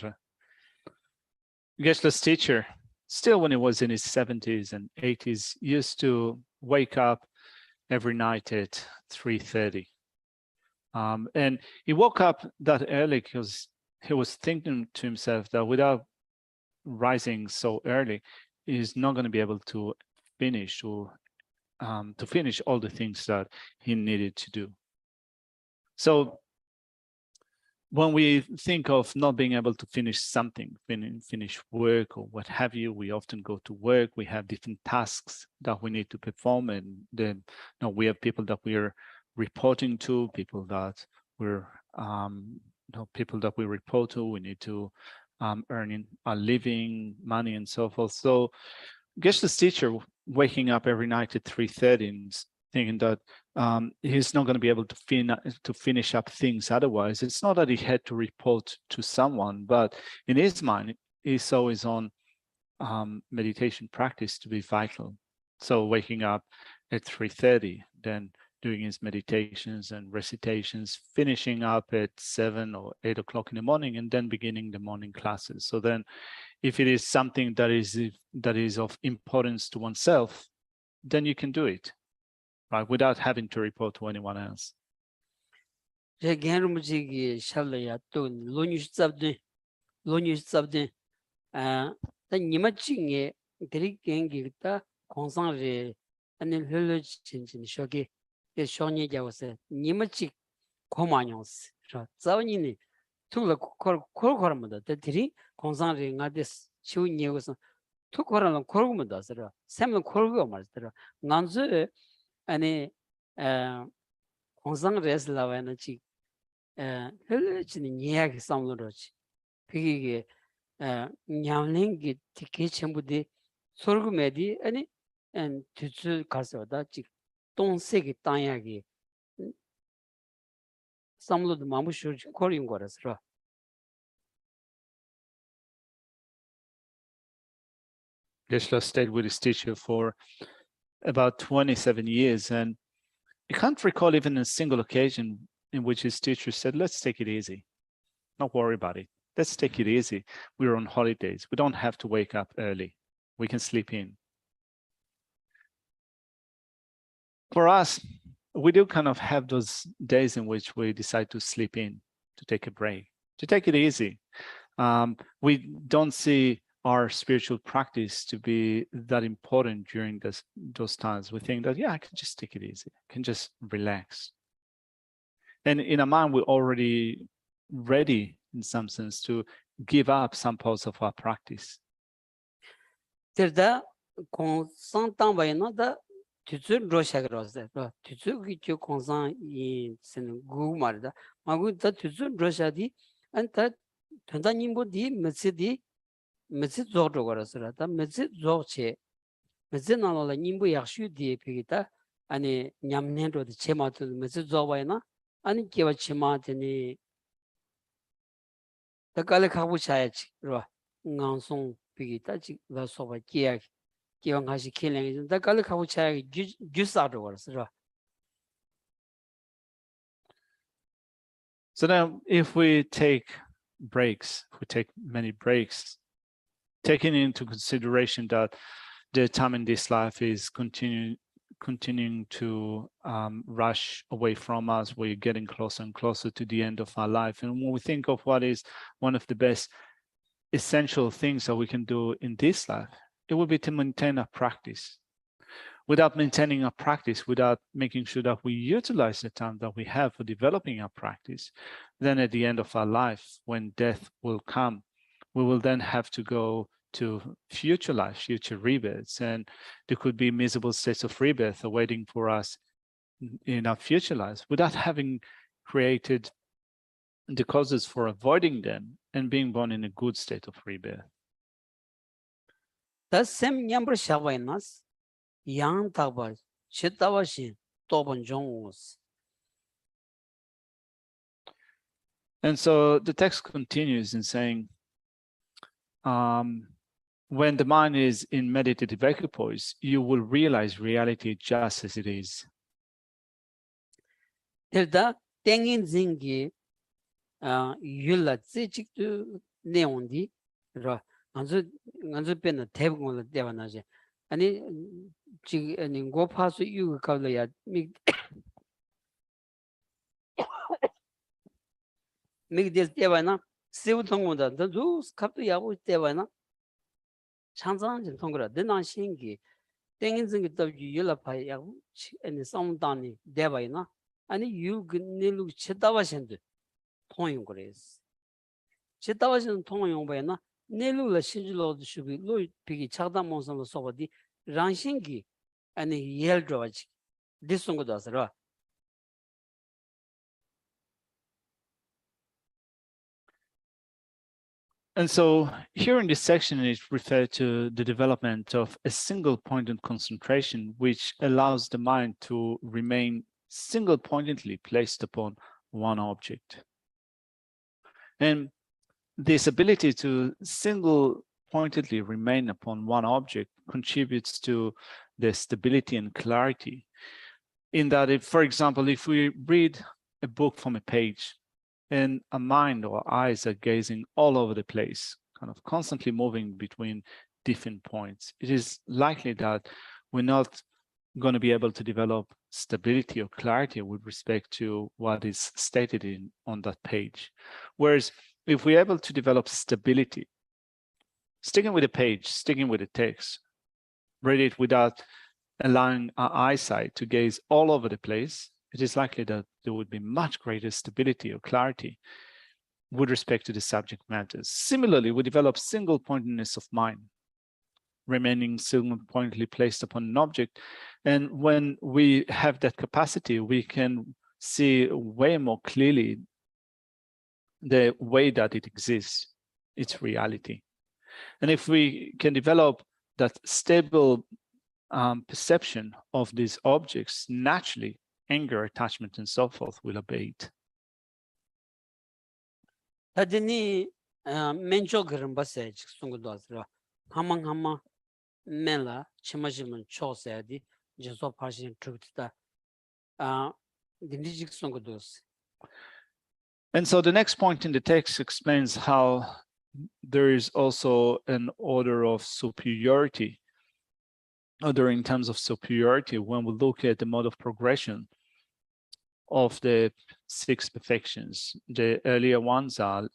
Geshe's teacher, still when he was in his 70s and 80s, used to wake up every night at 3:30. And he woke up that early because he was thinking to himself that without rising so early, he's not going to be able to finish all the things that he needed to do. So when we think of not being able to finish something, finish work or what have you, we often go to work. We have different tasks that we need to perform, and then we have people that we're reporting to, people that we're people that we report to. We need to earn a living, money, and so forth. So, Geshe's teacher waking up every night at 3:30 and thinking that he's not going to be able to finish up things otherwise. It's not that he had to report to someone, but in his mind, he saw his own meditation practice to be vital. So waking up at 3:30, then doing his meditations and recitations, finishing up at 7 or 8 o'clock in the morning, and then beginning the morning classes. So then if it is something that is of importance to oneself, then you can do it, right, without having to report to anyone else. 제 개름지기 샬려야 또 로뉴스잡데 아 니마칭에 드리겐기다 공상레 아니 흘러진진 쇼게 에 쇼니자워서 니마치 고마뇽스 저 자원이니 투를 콜콜콜콜합니다. 들이 공상레 나데 치우니고서 투콜하는 콜고면다 서로 샘은 콜고 말더라 난즈 아니 공상레스 라와는 지 흘러지는 이야기 상으로지 그게 냠랭기 티케 전부디 소르구메디 아니 뒤줄 가서다 지 동색이 땅야기 삼로도 마무쇼 코린 거라서 Geshe stayed with his teacher for about 27 years, and I can't recall even a single occasion in which his teacher said, let's take it easy. Not worry about it. Let's take it easy. We're on holidays. We don't have to wake up early. We can sleep in. For us, we do kind of have those days in which we decide to sleep in, to take a break, to take it easy. We don't see our spiritual practice to be that important during those times. We think that, yeah, I can just take it easy. I can just relax. And in our mind, we're already ready, in some sense, to give up some parts of our practice. 들다 공상당 바이나다 뒤줄 로샤그로스 뒤줄 기초 공상 이 쓰는 구 말이다. 마구 다 뒤줄 로샤디 안타 단단님보디 메시디 메시 조로 거라서다 메시 조체 메시 나로라 님보 약슈디 피기다 아니 냠네로도 제마도 메시 조바이나 아니 기와 치마드니 다깔 가부 차야지 그러 낭송 비기다 지가 소바 기야 기왕 가시 킬랭이 다깔 가부 차야 주사도 거라서 So now if we take breaks, if we take many breaks, taking into consideration that the time in this life is continuing to rush away from us, we're getting closer and closer to the end of our life. And when we think of what is one of the best essential things that we can do in this life, it would be to maintain our practice. Without maintaining our practice, without making sure that we utilize the time that we have for developing our practice, then at the end of our life, when death will come, we will then have to go to future life, future rebirths, and there could be miserable states of rebirth awaiting for us in our future lives without having created the causes for avoiding them and being born in a good state of rebirth. The same number shawanas yang tabar chitawashi toban jongs. And so the text continues in saying, when the mind is in meditative equipoise, you will realize reality just as it is. 일단 땡인 징기 율라 찌직도 내용디 그러 안주 변의 대부분을 대화나지 아니 지금 아니 고파수 이거 가려야 미될 때와나 세우 통보다 더 갑도 야고 때와나 창상진 통거라 내난 신기 땡인 징기 더 율라 파야고 아니 상단이 대화이나 아니 유근일로 치다와신데 통용 그래스 치다와신 통용 바이나 내루라 신줄로도 수비 로 비기 차다 몬선로 소바디 란신기 아니 예르드와지 디송고도 아서라. And so here in this section, it refers to the development of a single pointed concentration, which allows the mind to remain single pointedly placed upon one object. And this ability to single pointedly remain upon one object contributes to the stability and clarity. In that, if, for example, if we read a book from a page, and a mind or eyes are gazing all over the place, kind of constantly moving between different points, it is likely that we're not going to be able to develop stability or clarity with respect to what is stated on that page. Whereas if we're able to develop stability, sticking with the page, sticking with the text, read it without allowing our eyesight to gaze all over the place, it is likely that there would be much greater stability or clarity with respect to the subject matters. Similarly, we develop single pointedness of mind, remaining single pointedly placed upon an object. And when we have that capacity, we can see way more clearly the way that it exists, its reality. And if we can develop that stable perception of these objects, naturally, anger, attachment, and so forth will abate. 다드니 멘조 그런 바세 송고도 아스라 하망하마 멜라 치마지면 초세디 제소 파신 트루트다 딘디직 송고도스. And so the next point in the text explains how there is also an order of superiority, order in terms of superiority when we look at the mode of progression of the 6 perfections. The earlier ones are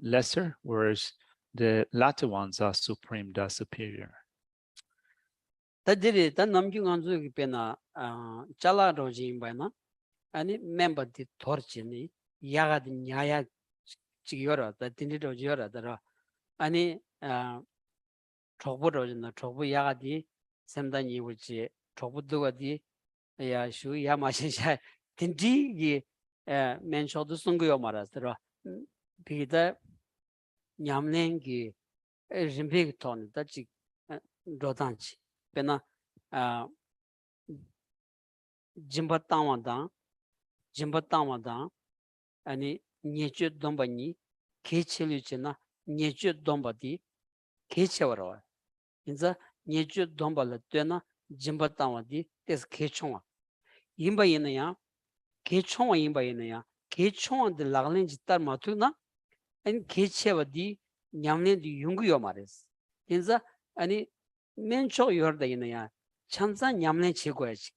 lesser, whereas the latter ones are supreme, they're superior. 다들이 단 남긴 안주기 빼나 잘라로지 바나 아니 멤버디 도르지니 야가디 냐야 지겨라 다 딘디로 지겨라더라 아니 초보로지나 초보 야가디 샘단이 우지 초보도가디 야 슈야 마신샤 딘디기 멘쇼도 쓴거요 말았더라 비다 냠랭기 림빅 톤 다지 로단치 베나 짐바타마다 아니 녜주 dom바니 개체류지나 녜주 dom바디 개체워라 인자 녜주 dom발라 되나 짐바타마디 데스 개총아 임바이나야 개총아 임바이나야 개총한테 라글렌지 딸 마투나 아니 개체와디 냠렌디 용구요 말했어 인자 아니 멘초 요르다이나야 참사 냠렌 치고야지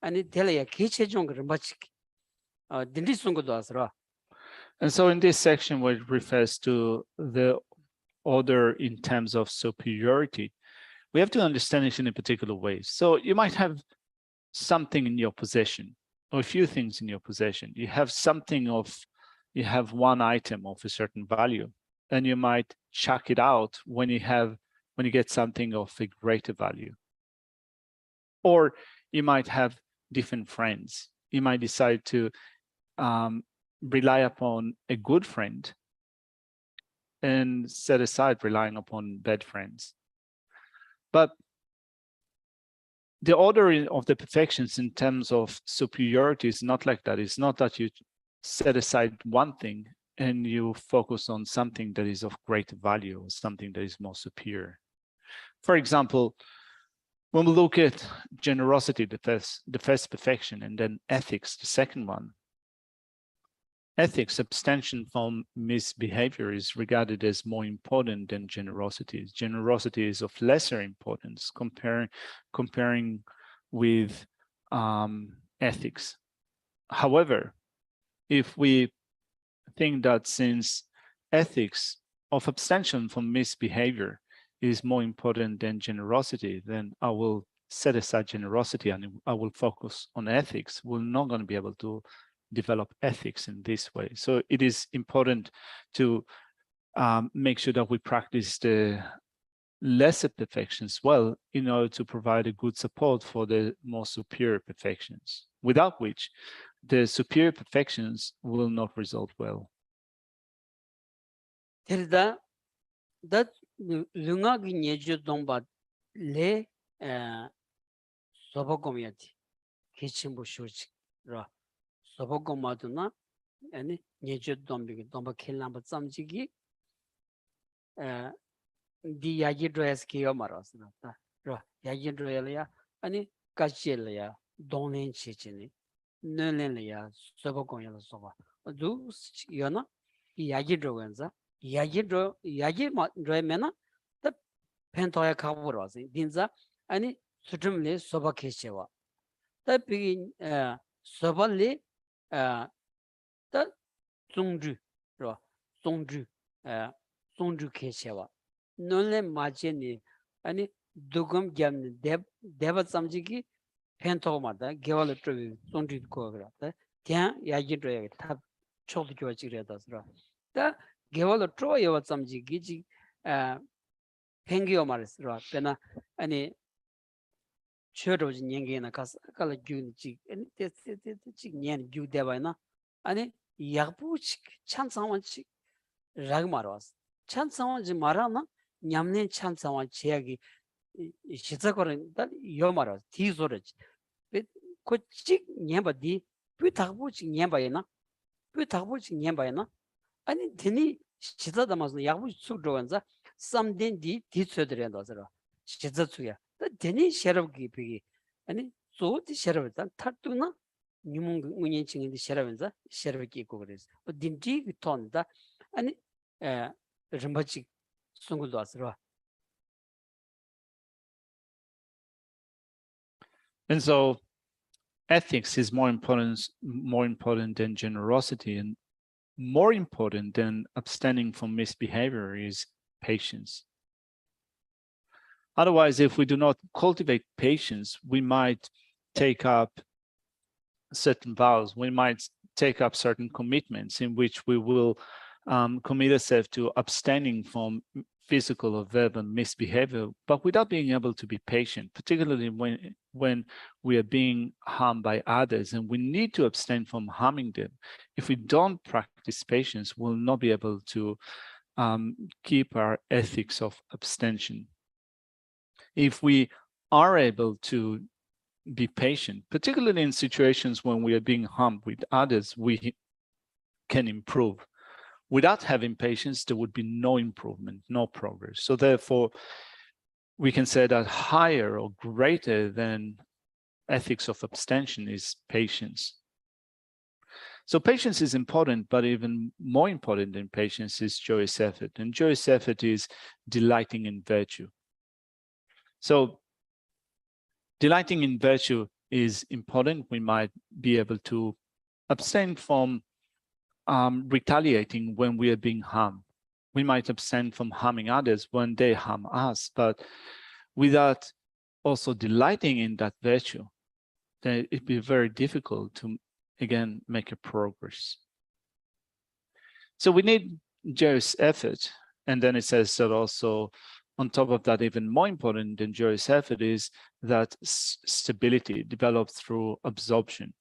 아니 델야 개체 좀 그런 마치 딘디 송고도 아스라. And so in this section, where it refers to the order in terms of superiority, we have to understand it in a particular way. So you might have something in your possession, or a few things in your possession. You have one item of a certain value, and you might chuck it out when you get something of a greater value. Or you might have different friends. You might decide to rely upon a good friend and set aside relying upon bad friends. But the order of the perfections in terms of superiority is not like that. It's not that you set aside one thing and you focus on something that is of greater value, or something that is more superior. For example, when we look at generosity, the first perfection, and then ethics, the second one, ethics, abstention from misbehavior, is regarded as more important than generosity. Generosity is of lesser importance comparing with ethics. However, if we think that since ethics of abstention from misbehavior is more important than generosity, then I will set aside generosity and I will focus on ethics. We're not going to be able to develop ethics in this way. So it is important to make sure that we practice the lesser perfections well in order to provide a good support for the more superior perfections, without which the superior perfections will not result well. that lunga gi nyeju domba le sobokomyati kichimbo shuchi ra sobokomaduna ani nyeju domba khilnamba tsamjigi di yagi dress ki yomaras na ta ra yagi dress ani kachel ya donlen chichini nelen ya sobokomya soba du yana yagi dress yagi mena the pentoya kaburos dinza ani Tsultrim soba keshewa the begin soba le the zongju ro zongju keshewa nole majeni ani dugum gyam deva samjigi pentoma da gewal tru zongju ko gra the tya yagi dro ta chod kyo chire da sra the gewal tro yo samjigi ji pengyo maris ro pena ani chöroji nyengena kas kala gyun chi chi nyen gyu debaina ani yakbu chansawan chi ragmaros chansawan ji marana nyamnen chansawan cheagi shizakoren da yomaros ti soraj ko chi nyemba di pu tagbu chi nyembayena ani dini shizadamas yakbu tsugdoganza samden di tsödrenda zara shizatsuya deni 셔럽기 비기 아니 소디 셔럽다 타투나 뉴문 문연칭인데 셔럽은자 셔럽기 있고 그래서 딘지 톤다 아니 림바치 송구도 왔어. And so ethics is more important than generosity, and more important than abstaining from misbehavior is patience. Otherwise, if we do not cultivate patience, we might take up certain vows, we might take up certain commitments in which we will commit ourselves to abstaining from physical or verbal misbehavior, but without being able to be patient, particularly when we are being harmed by others and we need to abstain from harming them. If we don't practice patience, we'll not be able to keep our ethics of abstention. If we are able to be patient, particularly in situations when we are being harmed with others, we can improve. Without having patience, there would be no improvement, no progress. So therefore, we can say that higher or greater than ethics of abstention is patience. So patience is important, but even more important than patience is joyous effort. And joyous effort is delighting in virtue. So delighting in virtue is important. We might be able to abstain from retaliating when we are being harmed. We might abstain from harming others when they harm us, but without also delighting in that virtue, then it'd be very difficult to, again, make a progress. So we need joyous effort. And then it says that also, on top of that, even more important than joyous effort is that stability developed through absorption.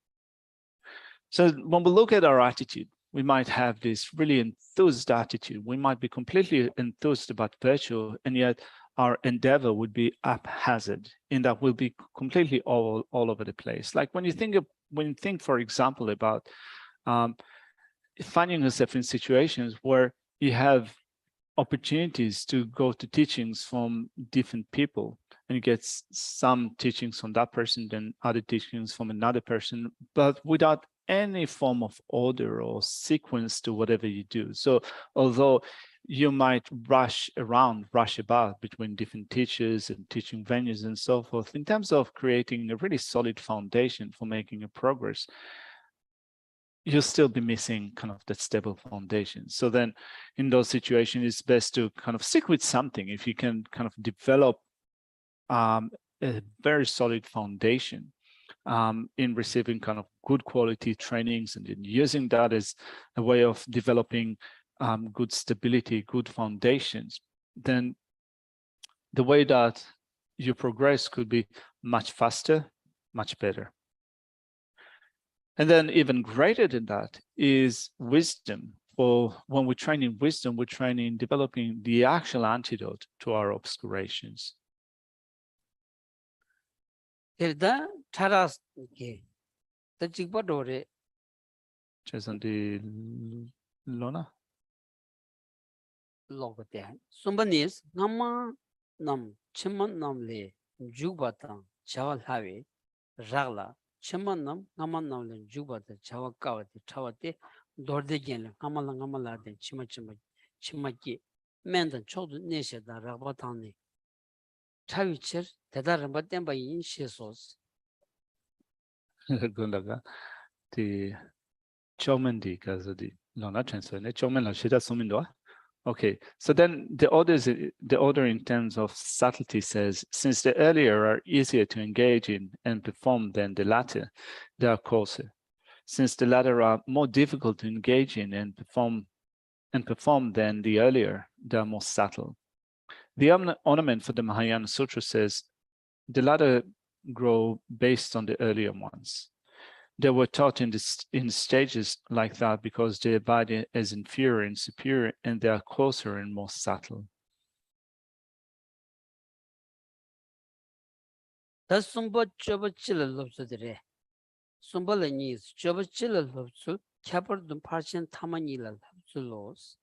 So when we look at our attitude, we might have this really enthused attitude. We might be completely enthused about virtue, and yet our endeavor would be haphazard, in that we'll be completely all over the place. Like when you think, for example, about finding yourself in situations where you have opportunities to go to teachings from different people, and you get some teachings from that person, then other teachings from another person, but without any form of order or sequence to whatever you do. So although you might rush about between different teachers and teaching venues and so forth, in terms of creating a really solid foundation for making a progress, you'll still be missing kind of that stable foundation. So then in those situations, it's best to kind of stick with something. If you can kind of develop a very solid foundation in receiving kind of good quality trainings and in using that as a way of developing good stability, good foundations, then the way that you progress could be much faster, much better. And then even greater than that is wisdom. For when we train in wisdom, we're training in developing the actual antidote to our obscurations. Chesandi Lona? Sumbanis, Nama Nam, Chiman Namle, Jubata, Chaval Havi, Ragla, Chimanam, Namanam, Jubata, Chawakawati, Chawate, Dordegan, Hamalangamala, Chimachima, Chimaki, Mendan, Chod Nesha, Rabatani. Chavicher, Tadarambatemba in Shesos. Gundaga, the Chomendi, Gazadi, Lona transfer, Chomena Shida Sumindo. Okay, so then the order in terms of subtlety says, since the earlier are easier to engage in and perform than the latter, they are coarser. Since the latter are more difficult to engage in and perform than the earlier, they are more subtle. The ornament for the Mahayana Sutra says, the latter grow based on the earlier ones. They were taught in stages like that because they abide as inferior and superior, and they are closer and more subtle. That's Sumba Chobachilla loves the Sumbalanies, Chobachilla loves Capper the Parsian Tamanila loves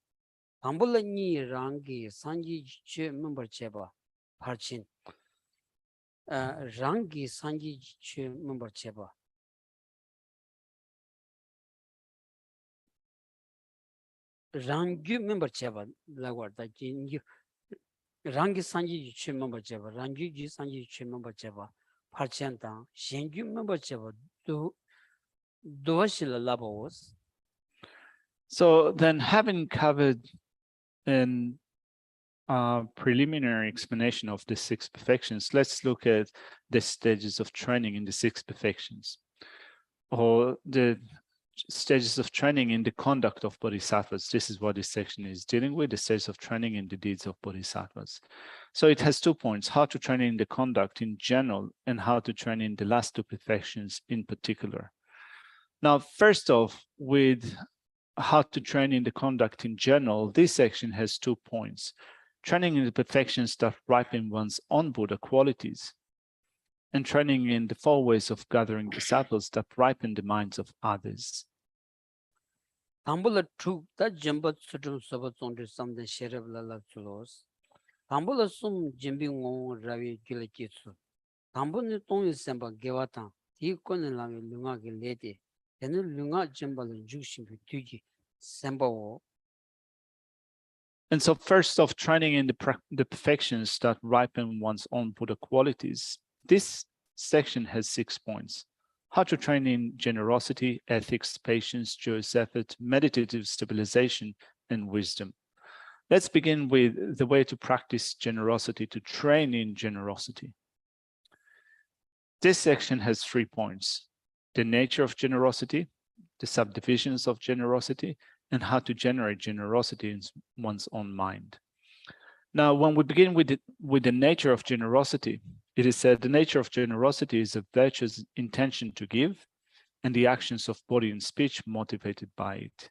Ambulani Rangi Sanji Che member Cheba Parchin Rangi Sanji Che member Cheba. Rangi member Cheba, Laward, that you Rangi Sanji Che member Cheba, Rangi Sanji Che member Cheba, Parchanta, Shengu member Cheba, do Doashila Labos. So then, having covered an preliminary explanation of the 6 perfections, let's look at the stages of training in the 6 perfections, or the stages of training in the conduct of bodhisattvas. This is what this section is dealing with, the stages of training in the deeds of bodhisattvas. So it has 2 points, how to train in the conduct in general and how to train in the last 2 perfections in particular. Now, first off, with how to train in the conduct in general, this section has 2 points. Training in the perfections that ripen one's own Buddha qualities, and training in the 4 ways of gathering disciples that ripen the minds of others. Tambula true that jumbat sudum sabat on the some the sheriff lala chulos. Tambula sum jimbing on ravi gilakitsu. Tambun tong is samba gewata, tikon lami lunga gilete, then lunga jambal juicy tugi, samba. And so first off, training in the perfections that ripen one's own Buddha qualities. This section has 6 points. How to train in generosity, ethics, patience, joyous effort, meditative stabilization, and wisdom. Let's begin with the way to practice generosity, to train in generosity. This section has 3 points: the nature of generosity, the subdivisions of generosity, and how to generate generosity in one's own mind. Now, when we begin with the nature of generosity, it is said the nature of generosity is a virtuous intention to give and the actions of body and speech motivated by it.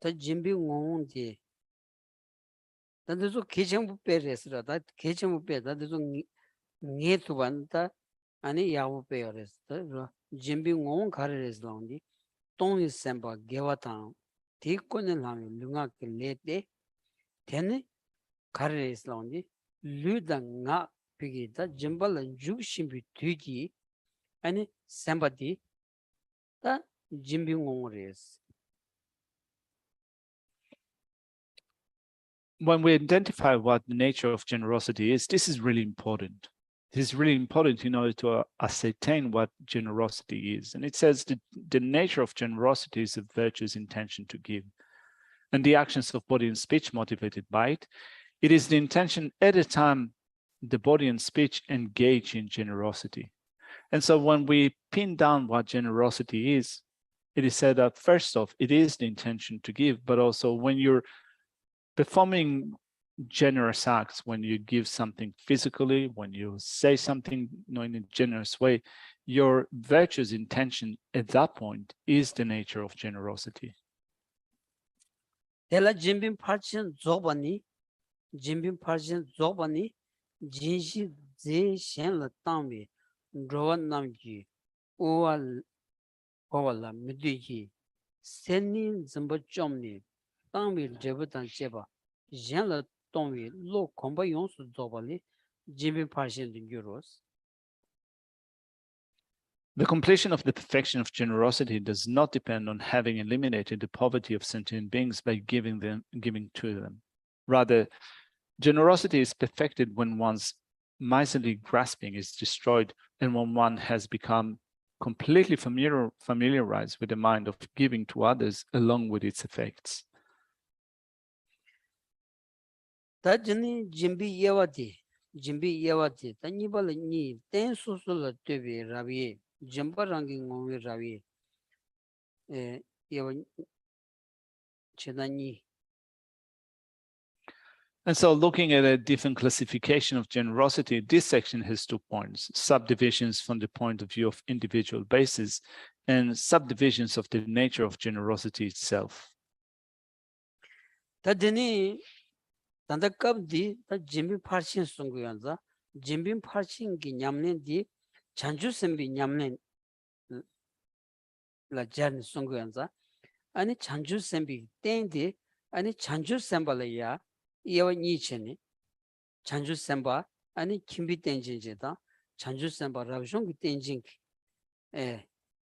The Jimby won't ye. That is okay, Jumbo Peres, that Kacham Pay, that is on Net one, and a Yavu Peres, jimbi ngong khares lawndi tong semba gewatang ti konen lami lunga ke lete tene khares lawndi luda nga pigita jimbala juk shimbi tugi ani semba di ta jimbi ngong res. When we identify what the nature of generosity is, this is really important. This is really important in order to ascertain what generosity is. And it says that the nature of generosity is a virtuous intention to give. And the actions of body and speech motivated by it. It is the intention at a time the body and speech engage in generosity. And so when we pin down what generosity is, it is said that first off, it is the intention to give, but also when you're performing generous acts, when you give something physically, when you say something in a generous way, your virtuous intention at that point is the nature of generosity. Tela jimbim parchin zobani jinshi ze shen la tangbi rowa namgi uwa la midiki senin zimba chomni tangbi jebutan cheba jen la tongwi lo komba yonsu zobali jimbim parchin dingyuros. The completion of the perfection of generosity does not depend on having eliminated the poverty of sentient beings by giving to them. Rather, generosity is perfected when one's miserly grasping is destroyed and when one has become completely familiarized with the mind of giving to others along with its effects. Tajini jimbi yewati tanibala ni ten susula tebi rabi jimba rangi ngongwi rabi yewa chedani. And so looking at a different classification of generosity, this section has 2 points, subdivisions from the point of view of individual basis and subdivisions of the nature of generosity itself. Tajini tandakabdi ta jimbi parchin sunguyanza jimbi parchin ki nyamlen di chanju sembi nyamlen la jan sunguyanza ani chanju sembi tendi ani chanju sembala ya yewa nicheni chanju semba ani kimbi tenjinjeda chanju semba rabshong tenjing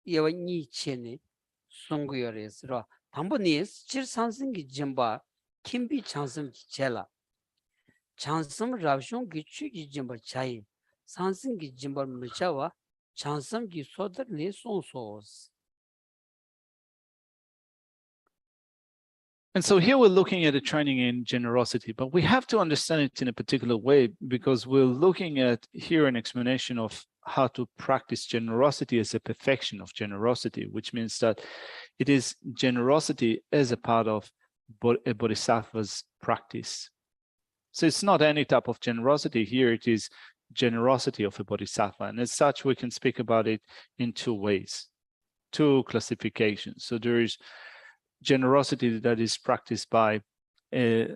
yewa nicheni sunguyores ro tambonis chir sansingi jimba kimbi chansam chela chansam rabshong gi chugi jimba chai sansingi jimba michawa chansam gi sodar le sonsos. And so here we're looking at a training in generosity, but we have to understand it in a particular way because we're looking at here an explanation of how to practice generosity as a perfection of generosity, which means that it is generosity as a part of a bodhisattva's practice. So it's not any type of generosity here, it is generosity of a bodhisattva. And as such, we can speak about it in 2 ways, 2 classifications. So there is generosity that is practiced by a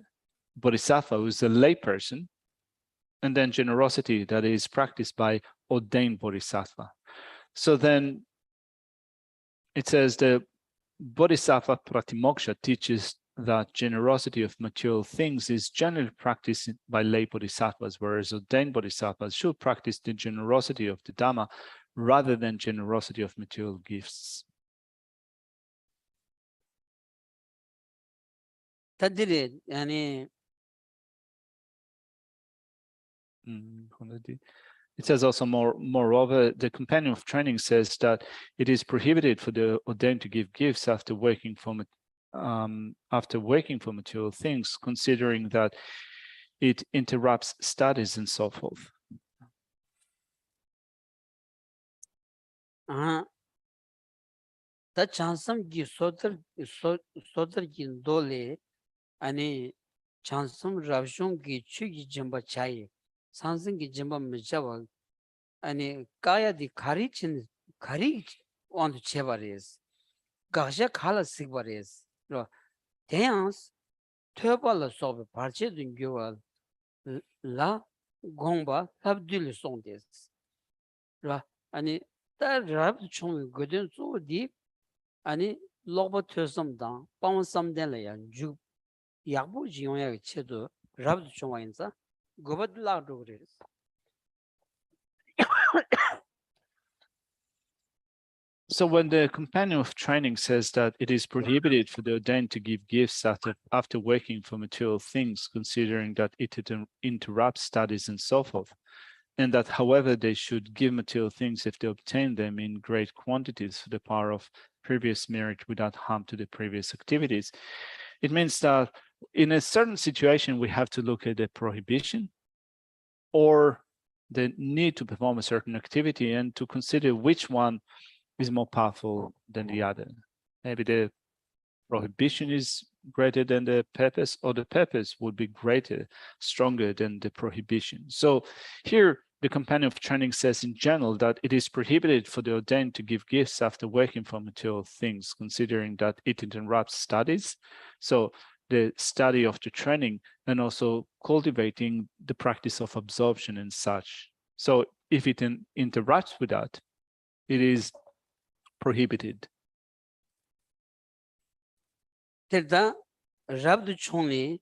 bodhisattva who is a layperson, and then generosity that is practiced by ordained bodhisattva. So then it says the bodhisattva pratimoksha teaches that generosity of material things is generally practiced by lay bodhisattvas, whereas ordained bodhisattvas should practice the generosity of the Dhamma rather than generosity of material gifts. Tadire yani It says also moreover, the companion of training says that it is prohibited for the ordained to give gifts after working for material things, considering that it interrupts studies and so forth. Ta chansam gi sodar gi dole ani chansam ravshon gi chugi jimba chai sansan gi jimba michawa ani kaya di khari on chevares gaksha khala sigvares ro teans töbala sobe parche dungyo la gongba labdil songdes ro ani 다 rabdu chungwi godin zu di ani lokpa tuyasam pawan samdenla ya juk yakbu jiyongya chedu rabdu chungwa inza gobad lakdu gres. So when the companion of training says that it is prohibited for the ordained to give gifts after working for material things, considering that it interrupts studies and so forth, and that, however, they should give material things if they obtain them in great quantities for the power of previous merit without harm to the previous activities, it means that in a certain situation, we have to look at the prohibition or the need to perform a certain activity and to consider which one is more powerful than the other. Maybe the prohibition is greater than the purpose, or the purpose would be greater, stronger than the prohibition. So here, the companion of training says in general that it is prohibited for the ordained to give gifts after working for material things, considering that it interrupts studies. So the study of the training and also cultivating the practice of absorption and such. So if it interrupts with that, it is prohibited. Terda rabdu chungwi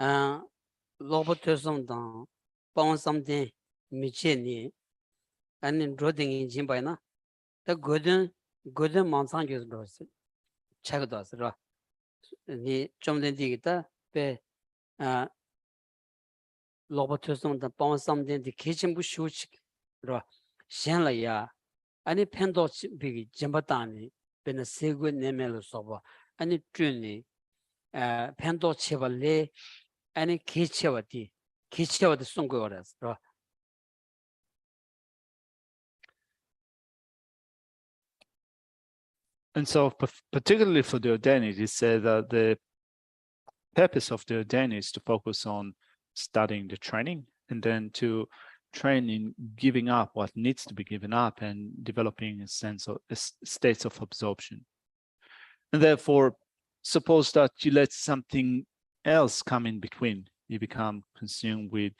lokpa tuyasam dang pawan samden miche ni ani drodingi jimbay na da godin mansang gyos dosi chag dosi ra ni chomden digi da pe lokpa tuyasam dang pawan samden di kechimbu shuchik ra shenla ya ani pendo bigi jimbatani bena segu nemelo soba ani tuni pendo cheba le ani kechewa di sungo oras ra. And so particularly for the ordained, it is said that the purpose of the ordained is to focus on studying the training and then to train in giving up what needs to be given up and developing a sense of states of absorption. And therefore, suppose that you let something else come in between. You become consumed with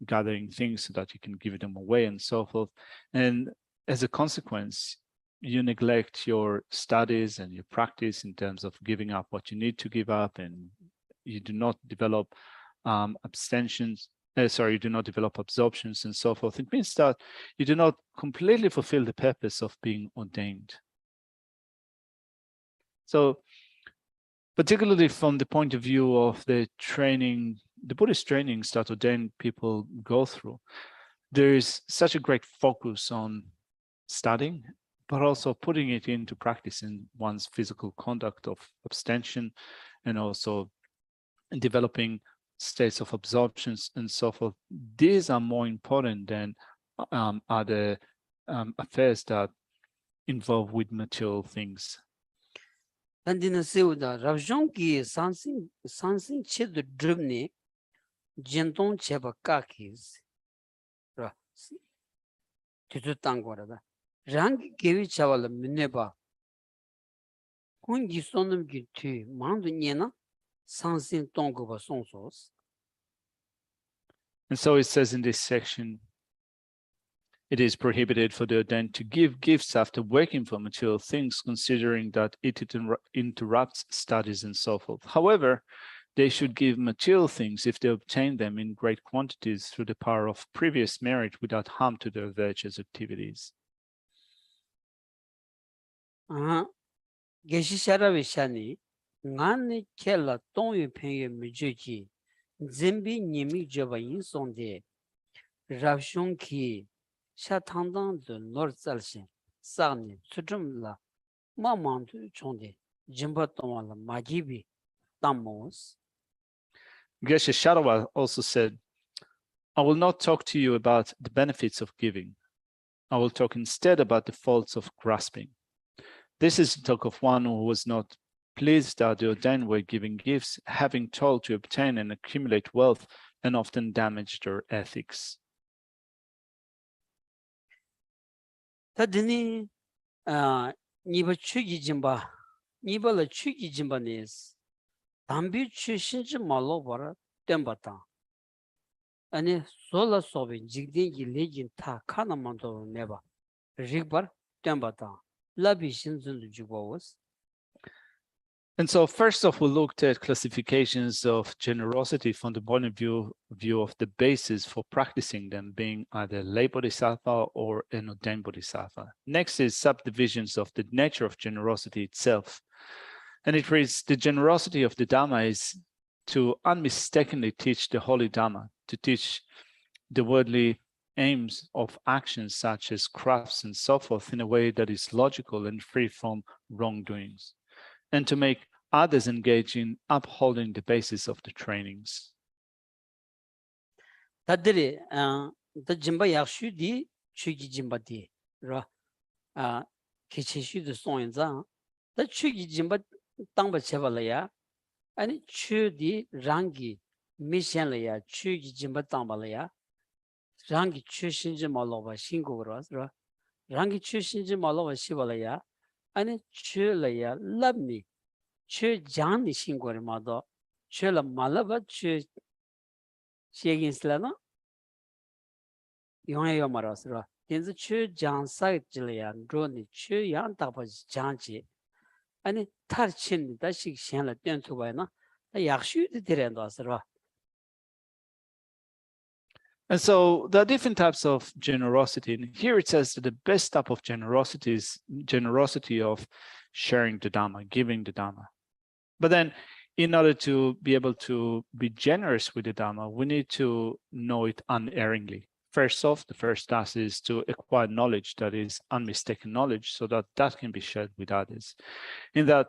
gathering things so that you can give them away and so forth. And as a consequence, you neglect your studies and your practice in terms of giving up what you need to give up, and you do not develop abstentions. You do not develop absorptions and so forth. It means that you do not completely fulfill the purpose of being ordained. So particularly from the point of view of the training, the Buddhist trainings that ordained people go through, there is such a great focus on studying, but also putting it into practice in one's physical conduct of abstention, and also developing states of absorptions and so forth. These are more important than other affairs that involve with material things. Tandina seuda rabjong ki sansin chedu dribni jentong cheba kakis ra titu tangwara da rangi gewi chawala mineba kungi sonum ki tu mandu nyena sansin tonggoba songsos. And so it says in this section, it is prohibited for the ordained to give gifts after working for material things, considering that it interrupts studies and so forth. However, they should give material things if they obtain them in great quantities through the power of previous merit without harm to their virtuous activities. Geshe sharavishani ngani kela tongyu pengye mijuji zimbi nyimi joba yinsonde rabshon ki sha tangdang de nor zalshin sagni Tsultrim la ma mandu chonde jimba tongwa la magibi tamos. Geshe Sharawa also said, I will not talk to you about the benefits of giving. I will talk instead about the faults of grasping. This is the talk of one who was not pleased that the ordained were giving gifts, having told to obtain and accumulate wealth, and often damaged their ethics. Tadini niba chugi jimba la chugi jimba nes dambi chu shinchi malo bara tembata ane sola sobe jigdengi legin ta kana mando neba rigbar 땜바다 라비 신선도 주고스. And so first off, we looked at classifications of generosity from the point of view of the basis for practicing them being either lay bodhisattva or an ordained bodhisattva. Next is subdivisions of the nature of generosity itself. And it reads, the generosity of the Dhamma is to unmistakably teach the holy Dhamma, to teach the worldly aims of actions such as crafts and so forth in a way that is logical and free from wrongdoings, and to make others engage in upholding the basis of the trainings. 다들이 더 짐바 약슈디 추기 짐바디 라 개체슈도 송인자 더 추기 짐바 땅바 제발이야 아니 추디 랑기 미션이야 추기 짐바 땅발이야 랑기 추신지 말로바 신고로서 랑기 추신지 말로바 시발이야 아니 추려야 랍미 추 장니 신고르마도 추라 말라바 추 시행인슬라나 용해요 말았으라 딘즈 추 장사질이야 로니 추 양다바지 장지 아니 탈친 다시 시행을 땡투바이나 약슈드 데렌도스라. And so there are different types of generosity. And here it says that the best type of generosity is generosity of sharing the Dhamma, giving the Dhamma. But then in order to be able to be generous with the Dhamma, we need to know it unerringly. First off, the first task is to acquire knowledge that is unmistaken knowledge so that that can be shared with others. In that,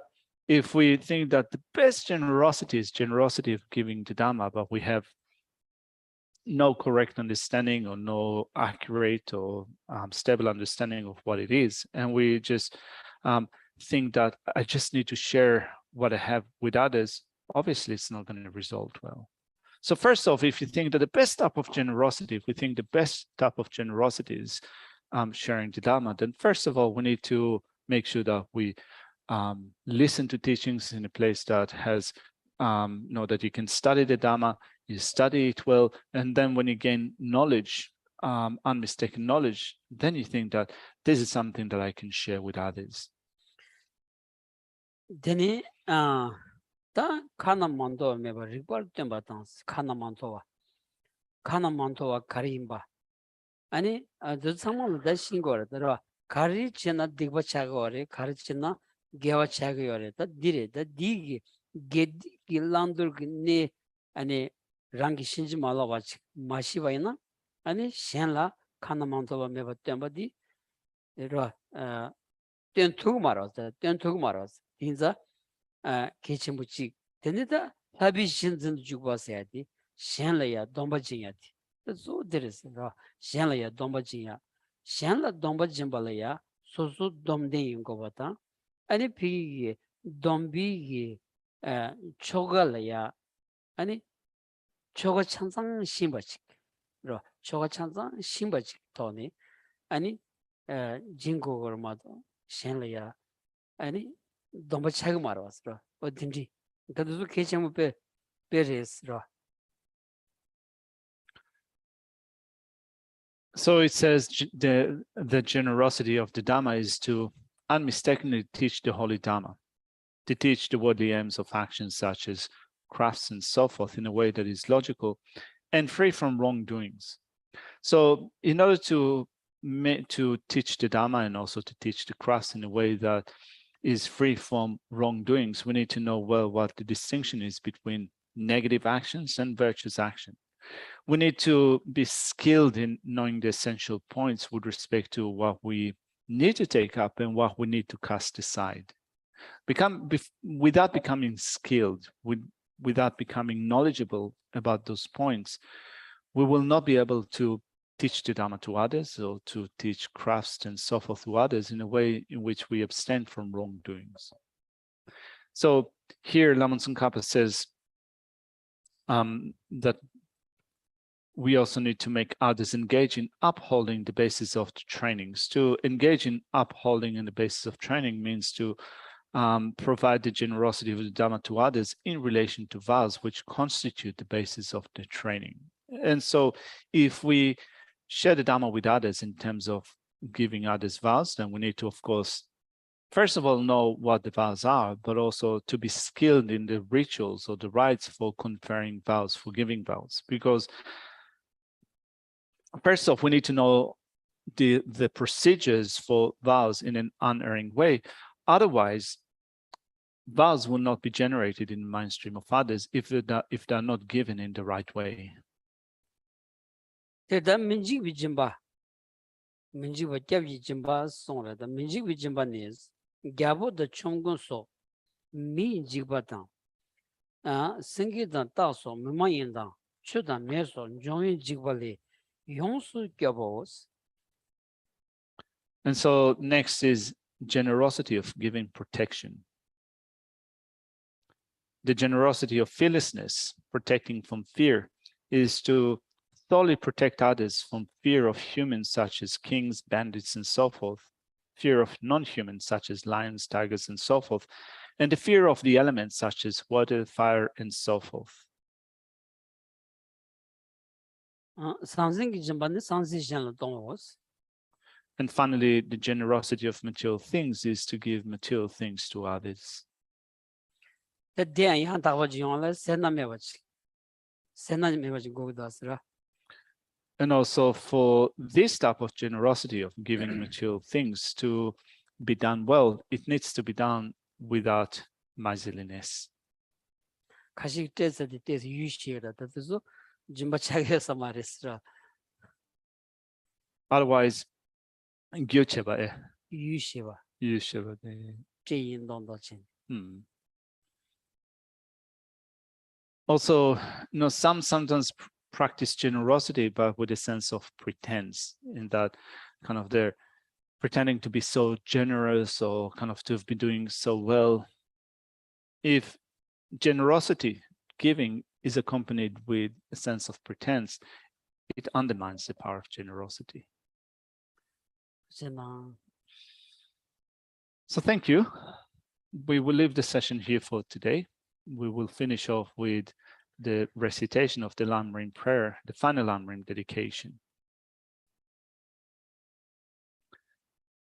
if we think that the best generosity is generosity of giving the Dhamma, but we have no correct understanding or no accurate or stable understanding of what it is, and we just think that I just need to share what I have with others, obviously it's not going to result well. So first off, if you think that the best type of generosity, if we think the best type of generosity is sharing the Dhamma, then first of all, we need to make sure that we listen to teachings in a place that has, that you can study the Dhamma, you study it well, and then when you gain knowledge, unmistaken knowledge, then you think that this is something that I can share with others. Then, 다 카나만도 메바 리벌 때 바탕스 카나만도와 가림바 아니 저 상황을 다 신고를 들어 가리치나 디바차고래 가리치나 게와차고래 다 디레 다 디기 게디 길란들니 아니 랑기 신지 말아와 마시바이나 아니 셴라 카나만도와 메바 때 바디 이러 땡투 말았다 땡투 말았어 인자 개침부치 되는다 합이 신진 주고 왔어야지 셴라야 동바진야지 저 데르스라 셴라야 동바진야 셴라 동바진발야 소소 domde인 거 같다 아니 비기 dom비기 초갈야 아니 초가 찬상 심바치 로 초가 찬상 심바치 토니 아니 진고걸 마도 셴라야 아니 domba chag marwasra o dimji kadu kecham pe peresra. So it says the generosity of the Dhamma is to unmistakably teach the holy Dhamma, to teach the worldly aims of actions such as crafts and so forth in a way that is logical and free from wrongdoings. So in order to teach the Dhamma and also to teach the crafts in a way that is free from wrongdoings, we need to know well what the distinction is between negative actions and virtuous action. We need to be skilled in knowing the essential points with respect to what we need to take up and what we need to cast aside. Without becoming skilled, without becoming knowledgeable about those points, we will not be able to teach the Dhamma to others or to teach crafts and so forth to others in a way in which we abstain from wrongdoings. So here Lamrim Tsongkhapa says that we also need to make others engage in upholding the basis of the trainings. To engage in upholding in the basis of training means to provide the generosity of the Dhamma to others in relation to vows which constitute the basis of the training. And so if we share the Dhamma with others in terms of giving others vows, then we need to, of course, first of all, know what the vows are, but also to be skilled in the rituals or the rites for conferring vows, for giving vows. Because first off, we need to know the procedures for vows in an unerring way. Otherwise, vows will not be generated in the mind stream of others if they're not given in the right way. That Minji Vijimba. Minji Vajavi Jimba Sonra, the Minji Vijimbanes, Gabo the Chongon so, me Jibatan. Singidan Taso, Mimayenda, Chudan Meso, Join Jibale, Yonsu Gabos. And so next is generosity of giving protection. The generosity of fearlessness, protecting from fear, is to thoroughly protect others from fear of humans such as kings, bandits, and so forth, fear of non-humans such as lions, tigers, and so forth, and the fear of the elements such as water, fire, and so forth. And finally, the generosity of material things is to give material things to others. And also for this type of generosity of giving material things to be done well, it needs to be done without miserliness. Otherwise, Also, some sometimes practice generosity, but with a sense of pretense, in that kind of they're pretending to be so generous or kind of to have been doing so well. If generosity, giving, is accompanied with a sense of pretense, it undermines the power of generosity. So thank you. We will leave the session here for today. We will finish off with the recitation of the Lamrim prayer, the final Lamrim dedication.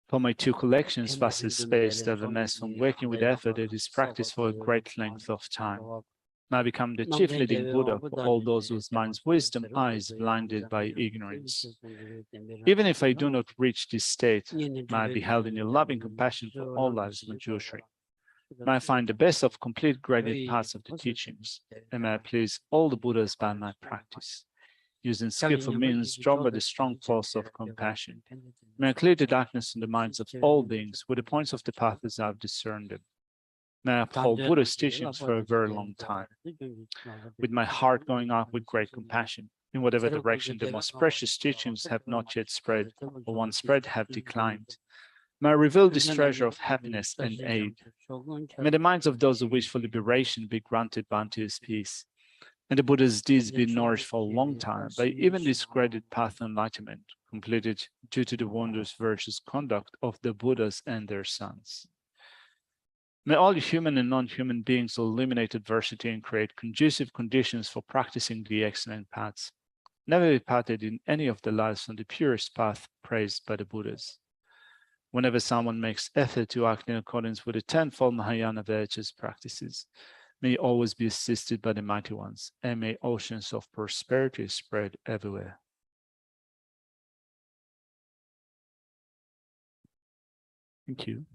For my two collections, vast space that amass from working with effort that is practiced for a great length of time. May I become the chief leading Buddha for all those whose minds' wisdom eyes blinded by ignorance. Even if I do not reach this state, may I be held in your loving compassion for all lives of Manjushri. May I find the best of complete graded paths of the teachings, and may I please all the Buddhas by my practice. Using skillful means drawn by the strong force of compassion. May I clear the darkness in the minds of all beings with the points of the path as I've discerned them. May I uphold Buddha's teachings for a very long time, with my heart going out with great compassion, in whatever direction the most precious teachings have not yet spread, or once spread have declined. May I reveal this treasure of happiness and aid. May the minds of those who wish for liberation be granted bounteous peace, and the Buddha's deeds be nourished for a long time by even this graded path of enlightenment, completed due to the wondrous virtuous conduct of the Buddhas and their sons. May all human and non-human beings eliminate adversity and create conducive conditions for practicing the excellent paths. Never be parted in any of the lives from the purest path praised by the Buddhas. Whenever someone makes effort to act in accordance with the tenfold Mahayana virtuous practices, may always be assisted by the mighty ones, and may oceans of prosperity spread everywhere. Thank you.